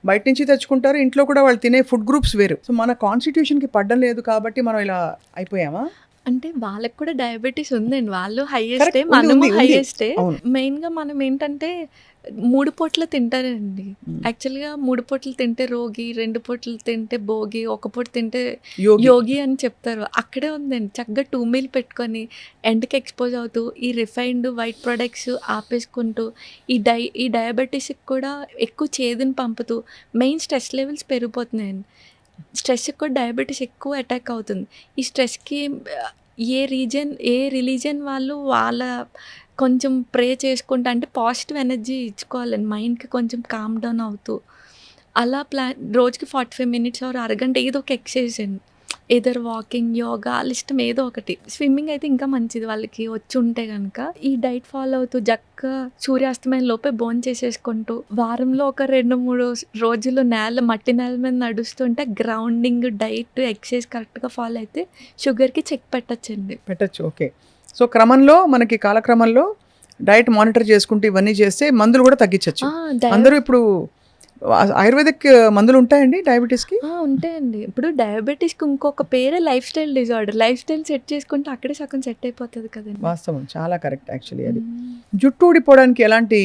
బయట నుంచి తెచ్చుకుంటారు. ఇంట్లో కూడా వాళ్ళు తినే ఫుడ్ గ్రూప్స్ వేరు. సో మన కాన్స్టిట్యూషన్కి పడ్డం లేదు కాబట్టి మనం ఇలా అయిపోయామా? అంటే వాళ్ళకి కూడా డయాబెటీస్ ఉందండి. వాళ్ళు హైయెస్టే, Correct, మనము ఉంది. హైయెస్టే. అవును. మెయిన్గా మనం ఏంటంటే 3 పూటలు తింటారండి. యాక్చువల్గా 3 పూటలు తింటే రోగి, 2 పూటలు తింటే భోగి, 1 పూట తింటే యోగి అని చెప్తారు. అక్కడే ఉందండి. చక్కగా 2 మీల్ పెట్టుకొని ఎండకి ఎక్స్పోజ్ అవుతూ ఈ రిఫైన్డ్ వైట్ ప్రొడక్ట్స్ ఆపేసుకుంటూ ఈ డయాబెటీస్కి కూడా ఎక్కువ చేదుని పంపుతూ మెయిన్ స్ట్రెస్ లెవెల్స్ పెరిగిపోతున్నాయండి. స్ట్రెస్కి కూడా డయాబెటీస్ ఎక్కువ అటాక్ అవుతుంది. ఈ స్ట్రెస్కి ఏ రిలీజన్ వాళ్ళు వాళ్ళ కొంచెం ప్రే చేసుకుంటా, అంటే పాజిటివ్ ఎనర్జీ ఇచ్చుకోవాలండి మైండ్కి, కొంచెం కామ్ డౌన్ అవుతూ అలా రోజుకి 45 మినిట్స్ ఆర్ అరగంట ఏదో ఒక ఎక్సర్సైజ్ అండి. ఏదర్ వాకింగ్, యోగా, వాళ్ళ ఇష్టం ఏదో ఒకటి. స్విమ్మింగ్ అయితే ఇంకా మంచిది వాళ్ళకి వచ్చి ఉంటే కనుక. ఈ డైట్ ఫాలో అవుతూ చక్కగా సూర్యాస్తమయం లోపే భోజనం చేసేసుకుంటూ వారంలో ఒక 2-3 రోజులు మట్టి నేల మీద నడుస్తుంటే గ్రౌండింగ్, డైట్, ఎక్సర్సైజ్ కరెక్ట్గా ఫాలో అయితే షుగర్కి చెక్ పెట్టచ్చు. ఓకే. సో క్రమంలో మనకి కాలక్రమంలో డైట్ మానిటర్ చేసుకుంటూ ఇవన్నీ చేస్తే మందులు కూడా తగ్గించవచ్చు. అందరూ ఇప్పుడు ఆయుర్వేదిక్ మందులు ఉంటాయండి డయాబెటీస్కి? ఉంటాయండి. ఇప్పుడు డయాబెటీస్కి ఇంకొక పేరే life style disorder. Life style set చేసుకుంటే అక్కడే సగం సెట్ అయిపోతుంది కదండి. వాస్తవం, చాలా కరెక్ట్ యాక్చువల్లీ. అది జుట్టు ఊడిపోవడానికి ఎలాంటి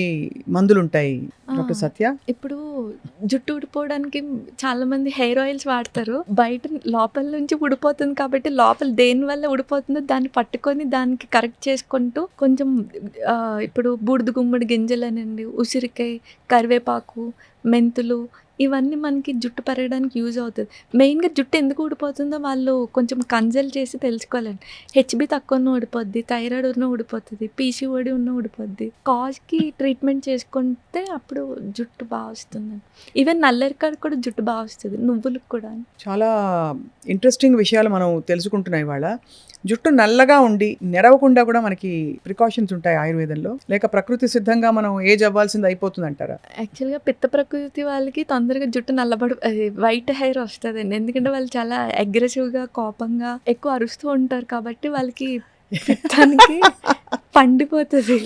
మందులు ఉంటాయి డాక్టర్ సత్య? ఇప్పుడు జుట్టు ఊడిపోవడానికి చాలా మంది హెయిర్ ఆయిల్స్ వాడతారు. బయట లోపల నుంచి ఊడిపోతుంది కాబట్టి లోపల దేని వల్ల ఊడిపోతుందో దాన్ని పట్టుకొని దానికి కరెక్ట్ చేసుకుంటూ కొంచెం ఇప్పుడు బూడిద గుమ్మడి గింజలనండి, ఉసిరికాయ, కరివేపాకు, మెంతులు, ఇవన్నీ మనకి జుట్టు పెరగడానికి యూజ్ అవుతుంది. మెయిన్గా జుట్టు ఎందుకు ఊడిపోతుందో వాళ్ళు కొంచెం కన్సల్ట్ చేసి తెలుసుకోవాలండి. హెచ్బి తక్కువ ఉన్న ఊడిపోద్ది, థైరాయిడ్ ఉన్న ఊడిపోతుంది, పీసీఓడి ఉన్న ఊడిపోద్ది. కాజ్కి ట్రీట్మెంట్ చేసుకుంటే అప్పుడు జుట్టు బాగా వస్తుంది. ఈవెన్ నల్లరికాడ కూడా జుట్టు బాగా వస్తుంది, నువ్వులకు కూడా. చాలా ఇంట్రెస్టింగ్ విషయాలు మనం తెలుసుకుంటున్నాయి ఇవాళ. జుట్టు నల్లగా ఉండి నెరవకుండా కూడా మనకి ప్రికాషన్స్ ఉంటాయి ఆయుర్వేదంలో, లేక ప్రకృతి సిద్ధంగా మనం ఏజ్ అవ్వాల్సింది అయిపోతుంది అంటారా? యాక్చువల్గా పిత్త ప్రకృతి వాళ్ళకి తొందరగా జుట్టు వైట్ హెయిర్ వస్తుందండి. ఎందుకంటే వాళ్ళు చాలా అగ్రెసివ్గా, కోపంగా ఎక్కువ అరుస్తూ ఉంటారు కాబట్టి వాళ్ళకి పిత్తానికి పండిపోతుంది.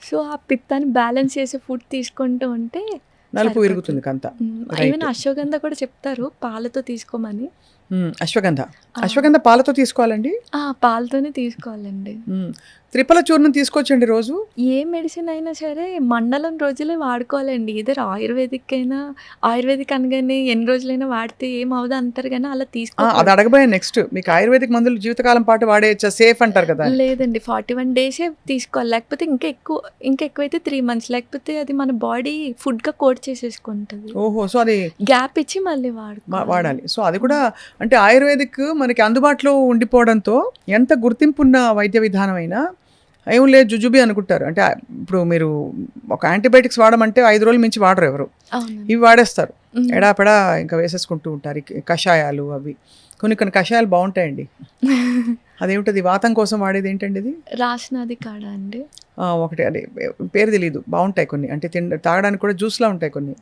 సో ఆ పిత్తాన్ని బ్యాలెన్స్ చేసే ఫుడ్ తీసుకుంటూ ఉంటే నలుపు విరుగుతుంది కంత. ఈవెన్ అశ్వగంధ కూడా చెప్తారు పాలతో తీసుకోమని. అశ్వగంధ పాలతో తీసుకోవాలండి? పాలతోనే తీసుకోవాలండి. త్రిఫల చూర్ణం తీసుకోవచ్చండి రోజు? ఏ మెడిసిన్ అయినా సరే మండలం రోజులే వాడుకోవాలండి. ఇద్దరు ఆయుర్వేదిక్ అయినా, ఆయుర్వేదిక్ అనగానే ఎన్ని రోజులైనా వాడితే ఏమవుదు అంటారు కానీ అలా అది అడగబోయే నెక్స్ట్. మీకు ఆయుర్వేదిక్ మందులు జీవితకాలం పాటు వాడేయచ్చా, సేఫ్ అంటారు కదా? లేదండి, 41 డేసే తీసుకోవాలి. లేకపోతే ఇంకా ఎక్కువైతే 3 months, లేకపోతే అది మన బాడీ ఫుడ్గా కోట్ చేసేసుకుంటుంది. ఓహో, సో అది గ్యాప్ ఇచ్చి మళ్ళీ వాడాలి. సో అది కూడా అంటే ఆయుర్వేదిక్ మనకి అందుబాటులో ఉండిపోవడంతో ఎంత గుర్తింపు ఉన్న వైద్య విధానం అయినా ఏం లేదు జుజుబి అనుకుంటారు. అంటే ఇప్పుడు మీరు ఒక యాంటీబయాటిక్స్ వాడమంటే 5 రోజులు మించి వాడరు ఎవరు. ఇవి వాడేస్తారు, ఎడాపెడా ఇంకా వేసేసుకుంటూ ఉంటారు. కషాయాలు అవి కొన్ని కషాయాలు బాగుంటాయండి. అదేమిటది వాతం కోసం వాడేది ఏంటండి? ఇది రాసినది కాడా అండి? ఒకటి అదే పేరు తెలియదు, బాగుంటాయి కొన్ని. అంటే తాగడానికి కూడా జ్యూస్లా ఉంటాయి కొన్ని.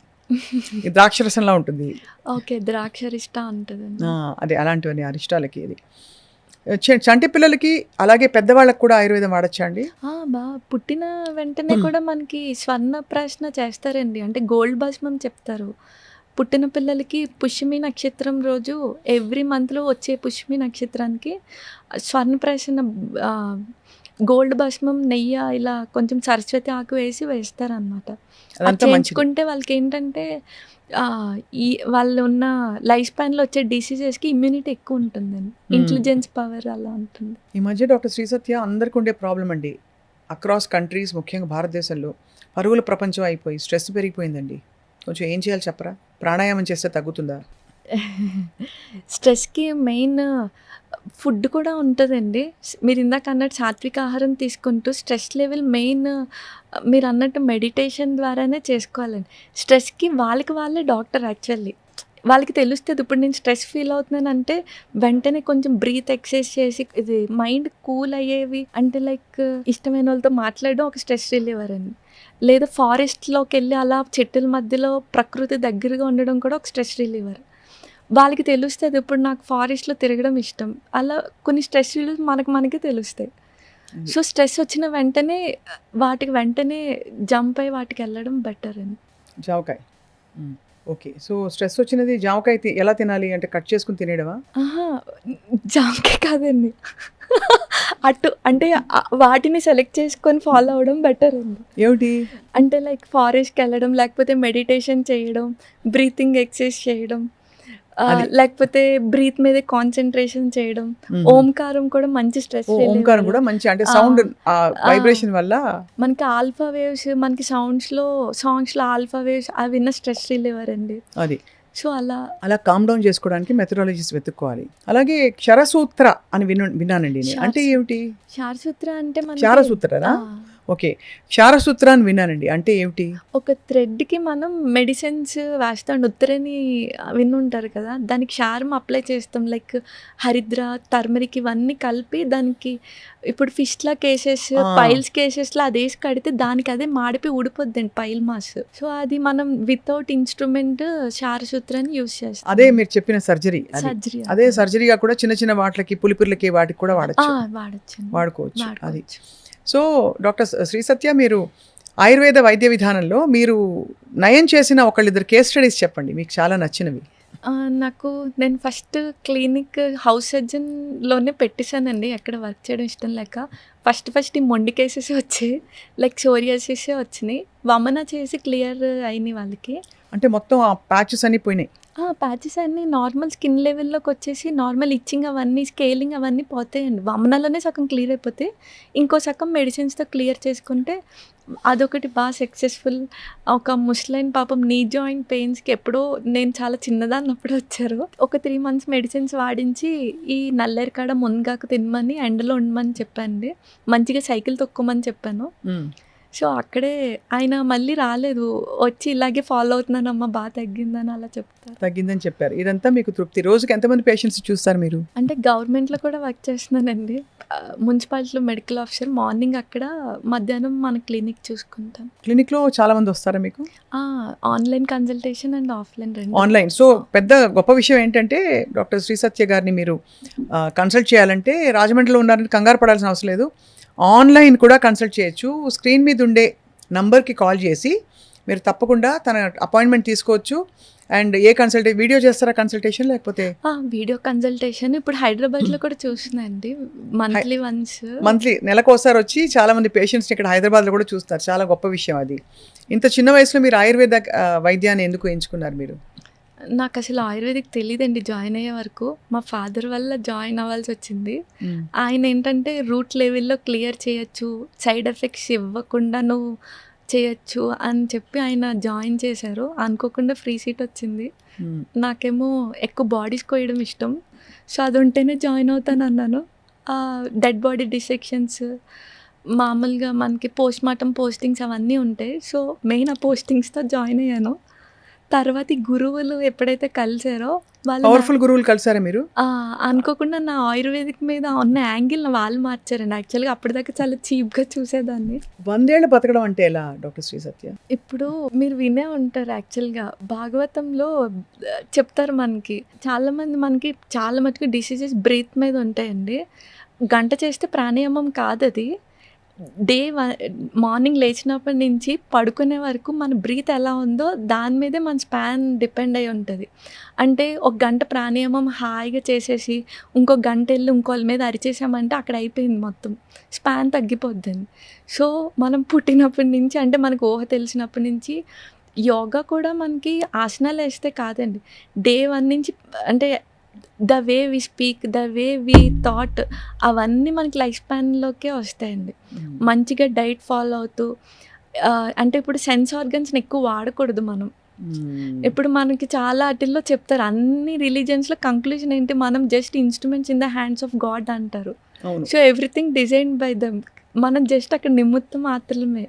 ద్రాక్షరసంలా ఉంటుంది. ఓకే, ద్రాక్షరిష్ట ఉంటుంది. అదే అలాంటివన్నీ అరిష్టాలకి. ఇది చంటి పిల్లలకి అలాగే పెద్దవాళ్ళకి కూడా ఆయుర్వేదం వాడచ్చా అండి? పుట్టిన వెంటనే కూడా మనకి స్వర్ణ ప్రశ్న చేస్తారండి. అంటే గోల్డ్ భస్మం చెప్తారు. పుట్టిన పిల్లలకి పుష్యమి నక్షత్రం రోజు ఎవ్రీ మంత్లో వచ్చే పుష్యమి నక్షత్రానికి స్వర్ణప్రాశన గోల్డ్ భస్మం, నెయ్యి ఇలా కొంచెం సరస్వతి ఆకు వేస్తారనమాట. అది చేయించుకుంటే వాళ్ళకి ఏంటంటే వాళ్ళు ఉన్న లైఫ్ స్పాన్లో వచ్చే డిసీజెస్కి ఇమ్యూనిటీ ఎక్కువ ఉంటుందండి, ఇంటెలిజెన్స్ పవర్ అలా ఉంటుంది. ఈ మధ్య డాక్టర్ శ్రీ సత్య అందరికీ ఉండే ప్రాబ్లం అండి, అక్రాస్ కంట్రీస్, ముఖ్యంగా భారతదేశంలో పరుగుల ప్రపంచం అయిపోయి స్ట్రెస్ పెరిగిపోయిందండి. కొంచెం ఏం చేయాలి చెప్పరా? ప్రాణాయామం చేస్తే తగ్గుతుందా? స్ట్రెస్కి మెయిన్ ఫుడ్ కూడా ఉంటుందండి. మీరు ఇందాక అన్నట్టు సాత్విక ఆహారం తీసుకుంటూ స్ట్రెస్ లెవెల్ మెయిన్ మీరు అన్నట్టు మెడిటేషన్ ద్వారానే చేసుకోవాలండి. స్ట్రెస్కి వాళ్ళే డాక్టర్. యాక్చువల్లీ వాళ్ళకి తెలుస్తుంది. ఇప్పుడు నేను స్ట్రెస్ ఫీల్ అవుతున్నాను అంటే వెంటనే కొంచెం బ్రీత్ ఎక్సర్సైజ్ చేసి ఇది మైండ్ కూల్ అయ్యేవి అంటే లైక్ ఇష్టమైన వాళ్ళతో మాట్లాడడం ఒక స్ట్రెస్ రిలీవర్ అండి. లేదా ఫారెస్ట్లోకి వెళ్ళి అలా చెట్టుల మధ్యలో ప్రకృతి దగ్గరగా ఉండడం కూడా ఒక స్ట్రెస్ రిలీవర్. వాళ్ళకి తెలుస్తుంది ఇప్పుడు నాకు ఫారెస్ట్లో తిరగడం ఇష్టం. అలా కొన్ని స్ట్రెస్ రిలీవ్ మనకే తెలుస్తాయి. సో స్ట్రెస్ వచ్చిన వెంటనే వెంటనే జంప్ అయ్యి వాటికి వెళ్ళడం బెటర్ అని. జామకాయ, ఓకే. సో స్ట్రెస్ వచ్చినది జామకాయ ఎలా తినాలి అంటే కట్ చేసుకుని తినేయడమా? జామకాయ కాదండి, అటు అంటే వాటిని సెలెక్ట్ చేసుకొని ఫాలో అవ్వడం బెటర్ అండి. ఏమిటి అంటే లైక్ ఫారెస్ట్కి వెళ్ళడం, లేకపోతే మెడిటేషన్ చేయడం, బ్రీతింగ్ ఎక్సర్సైజ్ చేయడం, లేకపోతే బ్రీత్ మీద కాన్సన్ట్రేషన్ చేయడం. ఓంకారం కూడా మంచి స్ట్రెస్. ఓంకారం కూడా మంచి, అంటే సౌండ్ వైబ్రేషన్ వల్ల మనకి ఆల్ఫా వేవ్స్, మనకి సాంగ్స్లో ఆల్ఫా వేవ్స్ అవి విన్న స్ట్రెస్ రిలీవర్ అండి. అది సో అలా కామ్ డౌన్ చేసుకోవడానికి మెథడాలజీస్ వెతుక్కోవాలి. అలాగే క్షరసూత్ర అని విన్నానండి. అంటే ఏమిటి క్షారసూత్ర? అంటే క్షారసూత్రరా? ఓకే, క్షారసూత్ర అని విన్నానండి. అంటే ఏమిటి? ఒక థ్రెడ్కి మనం మెడిసిన్స్ వేస్తాం. ఉత్తరని విన్నుంటారు కదా, దానికి క్షారం అప్లై చేస్తాం. లైక్ హరిద్ర, టర్మరిక్ ఇవన్నీ కలిపి దానికి ఇప్పుడు ఫిష్లా కేసెస్, పైల్స్ కేసెస్లో అది వేసి కడితే దానికి అదే మాడిపోయి ఊడిపోద్దండి పైల్ మాస్. సో అది మనం వితౌట్ ఇన్స్ట్రుమెంట్ క్షారసూత్రాన్ని యూజ్ చేస్తాం. అదే మీరు చెప్పిన సర్జరీ. అదే సర్జరీగా కూడా చిన్న చిన్న వాటికి పులిపిర్లకి వాటికి కూడా వాడుకోవచ్చు. అది. సో డాక్టర్ శ్రీ సత్య, మీరు ఆయుర్వేద వైద్య విధానంలో మీరు నయం చేసిన ఒకళ్ళిద్దరు కేస్ స్టడీస్ చెప్పండి, మీకు చాలా నచ్చినవి. నేను ఫస్ట్ క్లినిక్ హౌస్ సర్జన్లోనే పెట్టేశానండి, ఎక్కడ వర్క్ చేయడం ఇష్టం లేక. ఫస్ట్ ఈ మొండి కేసెస్ వచ్చాయి, లైక్ సోరియాసిస్ వచ్చినాయి. వమన చేసి క్లియర్ అయినాయి వాళ్ళకి. అంటే మొత్తం ఆ ప్యాచెస్ అన్నీ పోయినాయి? ప్యాచెస్ అన్నీ నార్మల్ స్కిన్ లెవెల్లోకి వచ్చేసి నార్మల్ ఇచ్చింగ్ అవన్నీ, స్కేలింగ్ అవన్నీ పోతాయండి. వమనలోనే సగం క్లియర్ అయిపోతే ఇంకో సగం మెడిసిన్స్తో క్లియర్ చేసుకుంటే అదొకటి బాగా సక్సెస్ఫుల్. ఒక ముస్లైన్ పాపం నీ జాయింట్ పెయిన్స్కి ఎప్పుడో నేను చాలా చిన్నదాన్నప్పుడు వచ్చారు. ఒక 3 months మెడిసిన్స్ వాడించి ఈ నల్లేరు కాడ మునగాకు తినమని, ఎండలో ఉండమని చెప్పండి, మంచిగా సైకిల్ తొక్కమని చెప్పాను. సో అక్కడే ఆయన మళ్ళీ రాలేదు, వచ్చి ఇలాగే ఫాలో అవుతున్నానమ్మా బాగా తగ్గిందని అలా తగ్గిందని చెప్పారు. ఇదంతా మీకు తృప్తి. రోజుకి ఎంతమంది పేషెంట్స్ చూస్తారు మీరు? అంటే గవర్నమెంట్లో కూడా వర్క్ చేస్తున్నానండి, మున్సిపాలిటీలో మెడికల్ ఆఫీసర్. మార్నింగ్ అక్కడ, మధ్యాహ్నం మన క్లినిక్ చూసుకుంటాం. క్లినిక్లో చాలా మంది వస్తారా మీకు? ఆన్లైన్ కన్సల్టేషన్ అండ్ ఆఫ్లైన్ రెండు. ఆన్లైన్. సో పెద్ద గొప్ప విషయం ఏంటంటే డాక్టర్ శ్రీ సత్య గారిని మీరు కన్సల్ట్ చేయాలంటే రాజమండ్రిలో ఉన్నారని కంగారు పడాల్సిన అవసరం లేదు. ఆన్లైన్ కూడా కన్సల్ట్ చేయొచ్చు. స్క్రీన్ మీద ఉండే నంబర్కి కాల్ చేసి మీరు తప్పకుండా తన అపాయింట్మెంట్ తీసుకోవచ్చు. అండ్ ఏ వీడియో చేస్తారా కన్సల్టేషన్, లేకపోతే వీడియో కన్సల్టేషన్ ఇప్పుడు హైదరాబాద్లో కూడా చూస్తున్నాయండి, మంత్లీ వన్స్. మంత్లీ నెలకోసారి వచ్చి చాలామంది పేషెంట్స్ని ఇక్కడ హైదరాబాద్లో కూడా చూస్తారు. చాలా గొప్ప విషయం అది. ఇంత చిన్న వయసులో మీరు ఆయుర్వేద వైద్యాన్ని ఎందుకు ఎంచుకున్నారు మీరు? నాకు అసలు ఆయుర్వేదిక్ తెలియదండి జాయిన్ అయ్యే వరకు. మా ఫాదర్ వల్ల జాయిన్ అవ్వాల్సి వచ్చింది. ఆయన ఏంటంటే రూట్ లెవెల్లో క్లియర్ చేయొచ్చు, సైడ్ ఎఫెక్ట్స్ ఇవ్వకుండా నువ్వు చేయొచ్చు అని చెప్పి ఆయన జాయిన్ చేశారు. అనుకోకుండా ఫ్రీ సీట్ వచ్చింది. నాకేమో ఎక్కువ బాడీస్ కోయడం ఇష్టం. సో అది ఉంటేనే జాయిన్ అవుతాను అన్నాను. డెడ్ బాడీ డిసెక్షన్స్, మామూలుగా మనకి పోస్ట్ మార్టం పోస్టింగ్స్ అవన్నీ ఉంటాయి. సో మెయిన్ ఆ పోస్టింగ్స్తో జాయిన్ అయ్యాను. తర్వాత ఈ గురువులు ఎప్పుడైతే కలిసారో వాళ్ళు పవర్ఫుల్ గురువులు కలిసారా మీరు? అనుకోకుండా నా ఆయుర్వేదిక్ మీద ఉన్న యాంగిల్ వాళ్ళు మార్చారండి. యాక్చువల్గా అప్పటిదాకా చాలా చీప్గా చూసేదాన్ని. 100 ఏళ్ళు బతకడం అంటే ఎలా డాక్టర్ శ్రీ సత్య? ఇప్పుడు మీరు వినే ఉంటారు, యాక్చువల్గా భాగవతంలో చెప్తారు మనకి చాలామంది, మనకి చాలా మటుకు డిసీజెస్ బ్రీత్ మీద ఉంటాయండి. గంట చేస్తే ప్రాణాయామం కాదు అది. మార్నింగ్ లేచినప్పటి నుంచి పడుకునే వరకు మన బ్రీత్ ఎలా ఉందో దాని మీదే మన స్పాన్ డిపెండ్ అయి ఉంటుంది. అంటే ఒక గంట ప్రాణాయామం హాయిగా చేసేసి ఇంకో గంట వెళ్ళి ఇంకోళ్ళ మీద అరిచేసామంటే అక్కడ అయిపోయింది, మొత్తం స్పాన్ తగ్గిపోద్దండి. సో మనం పుట్టినప్పటి నుంచి, అంటే మనకు ఊహ తెలిసినప్పటి నుంచి యోగా కూడా మనకి ఆసనాలు వేస్తే కాదండి, డే 1 నుంచి, అంటే the way we speak, the way we thought, అవన్నీ మనకి లైఫ్ స్పాన్లోకే వస్తాయండి. మంచిగా డైట్ ఫాలో అవుతూ, అంటే ఇప్పుడు సెన్స్ ఆర్గన్స్ని ఎక్కువ వాడకూడదు మనం. ఇప్పుడు మనకి చాలా వాటిల్లో చెప్తారు, అన్ని రిలీజియన్స్లో కంక్లూజన్ ఏంటి, మనం just instruments in the hands of God అంటారు. So everything design by them, మనం జస్ట్ అక్కడ నిమిత్తం మాత్రమే.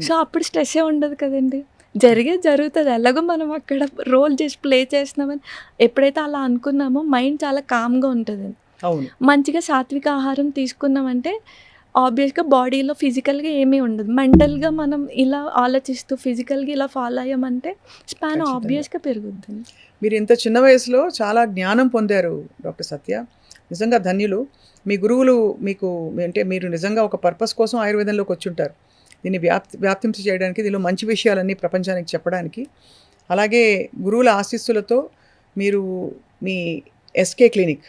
సో అప్పుడు స్ట్రెస్సే ఉండదు కదండి, జరుగుతుంది. ఎలాగో మనం అక్కడ రోల్ చేసి ప్లే చేస్తున్నామని ఎప్పుడైతే అలా అనుకున్నామో మైండ్ చాలా కామ్గా ఉంటుంది. మంచిగా సాత్విక ఆహారం తీసుకున్నామంటే ఆబ్వియస్గా బాడీలో ఫిజికల్గా ఏమీ ఉండదు. మెంటల్గా మనం ఇలా ఆలోచిస్తూ ఫిజికల్గా ఇలా ఫాలో అయ్యామంటే స్పాన్ ఆబ్వియస్గా పెరుగుద్ది. మీరు ఇంత చిన్న వయసులో చాలా జ్ఞానం పొందారు డాక్టర్ సత్య, నిజంగా ధన్యులు. మీ గురువులు మీకు, అంటే మీరు నిజంగా ఒక పర్పస్ కోసం ఆయుర్వేదంలోకి వచ్చి ఉంటారు. దీన్ని వ్యాప్తించి చేయడానికి, దీనిలో మంచి విషయాలన్నీ ప్రపంచానికి చెప్పడానికి. అలాగే గురువుల ఆశీస్సులతో మీరు మీ SSK clinic,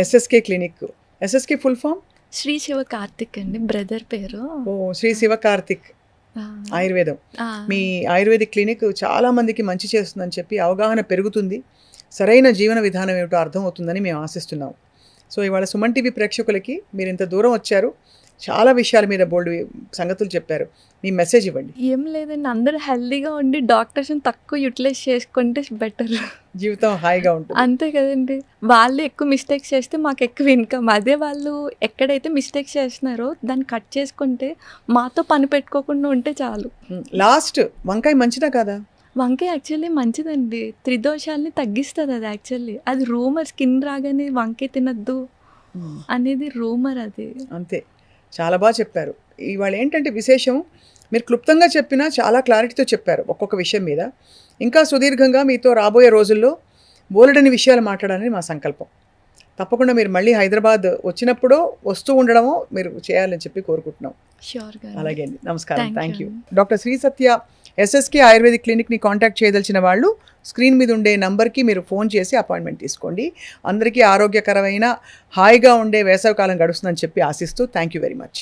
SSK full form Shri Shiva Karthik అండి, బ్రదర్ పేరు. శ్రీ శివ కార్తిక్ ఆయుర్వేదం. మీ ఆయుర్వేదిక్ క్లినిక్ చాలా మందికి మంచి చేస్తుందని చెప్పి అవగాహన పెరుగుతుంది, సరైన జీవన విధానం ఏమిటో అర్థమవుతుందని మేము ఆశిస్తున్నాం. సో ఇవాళ సుమన్ టీవీ ప్రేక్షకులకి మీరు ఇంత దూరం వచ్చారు, చాలా విషయాల మీద బోల్డ్ సంగతులు చెప్పారు, మీ మెసేజ్ ఇవ్వండి. ఏం లేదండి, అందరూ హెల్దీగా ఉండి డాక్టర్స్ని తక్కువ యూటిలైజ్ చేసుకుంటే బెటర్, జీవితం హాయిగా ఉంటుంది. అంతే కదండి. వాళ్ళు ఎక్కువ మిస్టేక్స్ చేస్తే మాకు ఎక్కువ ఇన్కమ్. అదే వాళ్ళు ఎక్కడైతే మిస్టేక్స్ చేస్తున్నారో దాన్ని కట్ చేసుకుంటే, మాతో పని పెట్టుకోకుండా ఉంటే చాలు. లాస్ట్, వంకాయ మంచిదా కాదా? వంకాయ యాక్చువల్లీ మంచిదండి, త్రిదోషాలని తగ్గిస్తుంది అది. యాక్చువల్లీ అది రూమర్, స్కిన్ రాగానే వంకాయ తినద్దు అనేది రూమర్ అది. అంతే, చాలా బాగా చెప్పారు. ఇవాళ ఏంటంటే విశేషం, మీరు క్లుప్తంగా చెప్పినా చాలా క్లారిటీతో చెప్పారు ఒక్కొక్క విషయం మీద. ఇంకా సుదీర్ఘంగా మీతో రాబోయే రోజుల్లో బోలెడని విషయాలు మాట్లాడాలని మా సంకల్పం. తప్పకుండా మీరు మళ్ళీ హైదరాబాద్ వచ్చినప్పుడు వస్తూ ఉండడమో మీరు చేయాలని చెప్పి కోరుకుంటున్నాం. షూర్గా. అలాగే అండి, నమస్కారం, thank you. Doctor Shri Satya SSK Ayurvedic క్లినిక్ని కాంటాక్ట్ చేయదలిచిన వాళ్ళు స్క్రీన్ మీద ఉండే నంబర్కి మీరు ఫోన్ చేసి అపాయింట్మెంట్ తీసుకోండి. అందరికీ ఆరోగ్యకరమైన హాయిగా ఉండే వేసవికాలం గడుస్తుందని చెప్పి ఆశిస్తూ థ్యాంక్ యూ వెరీ మచ్.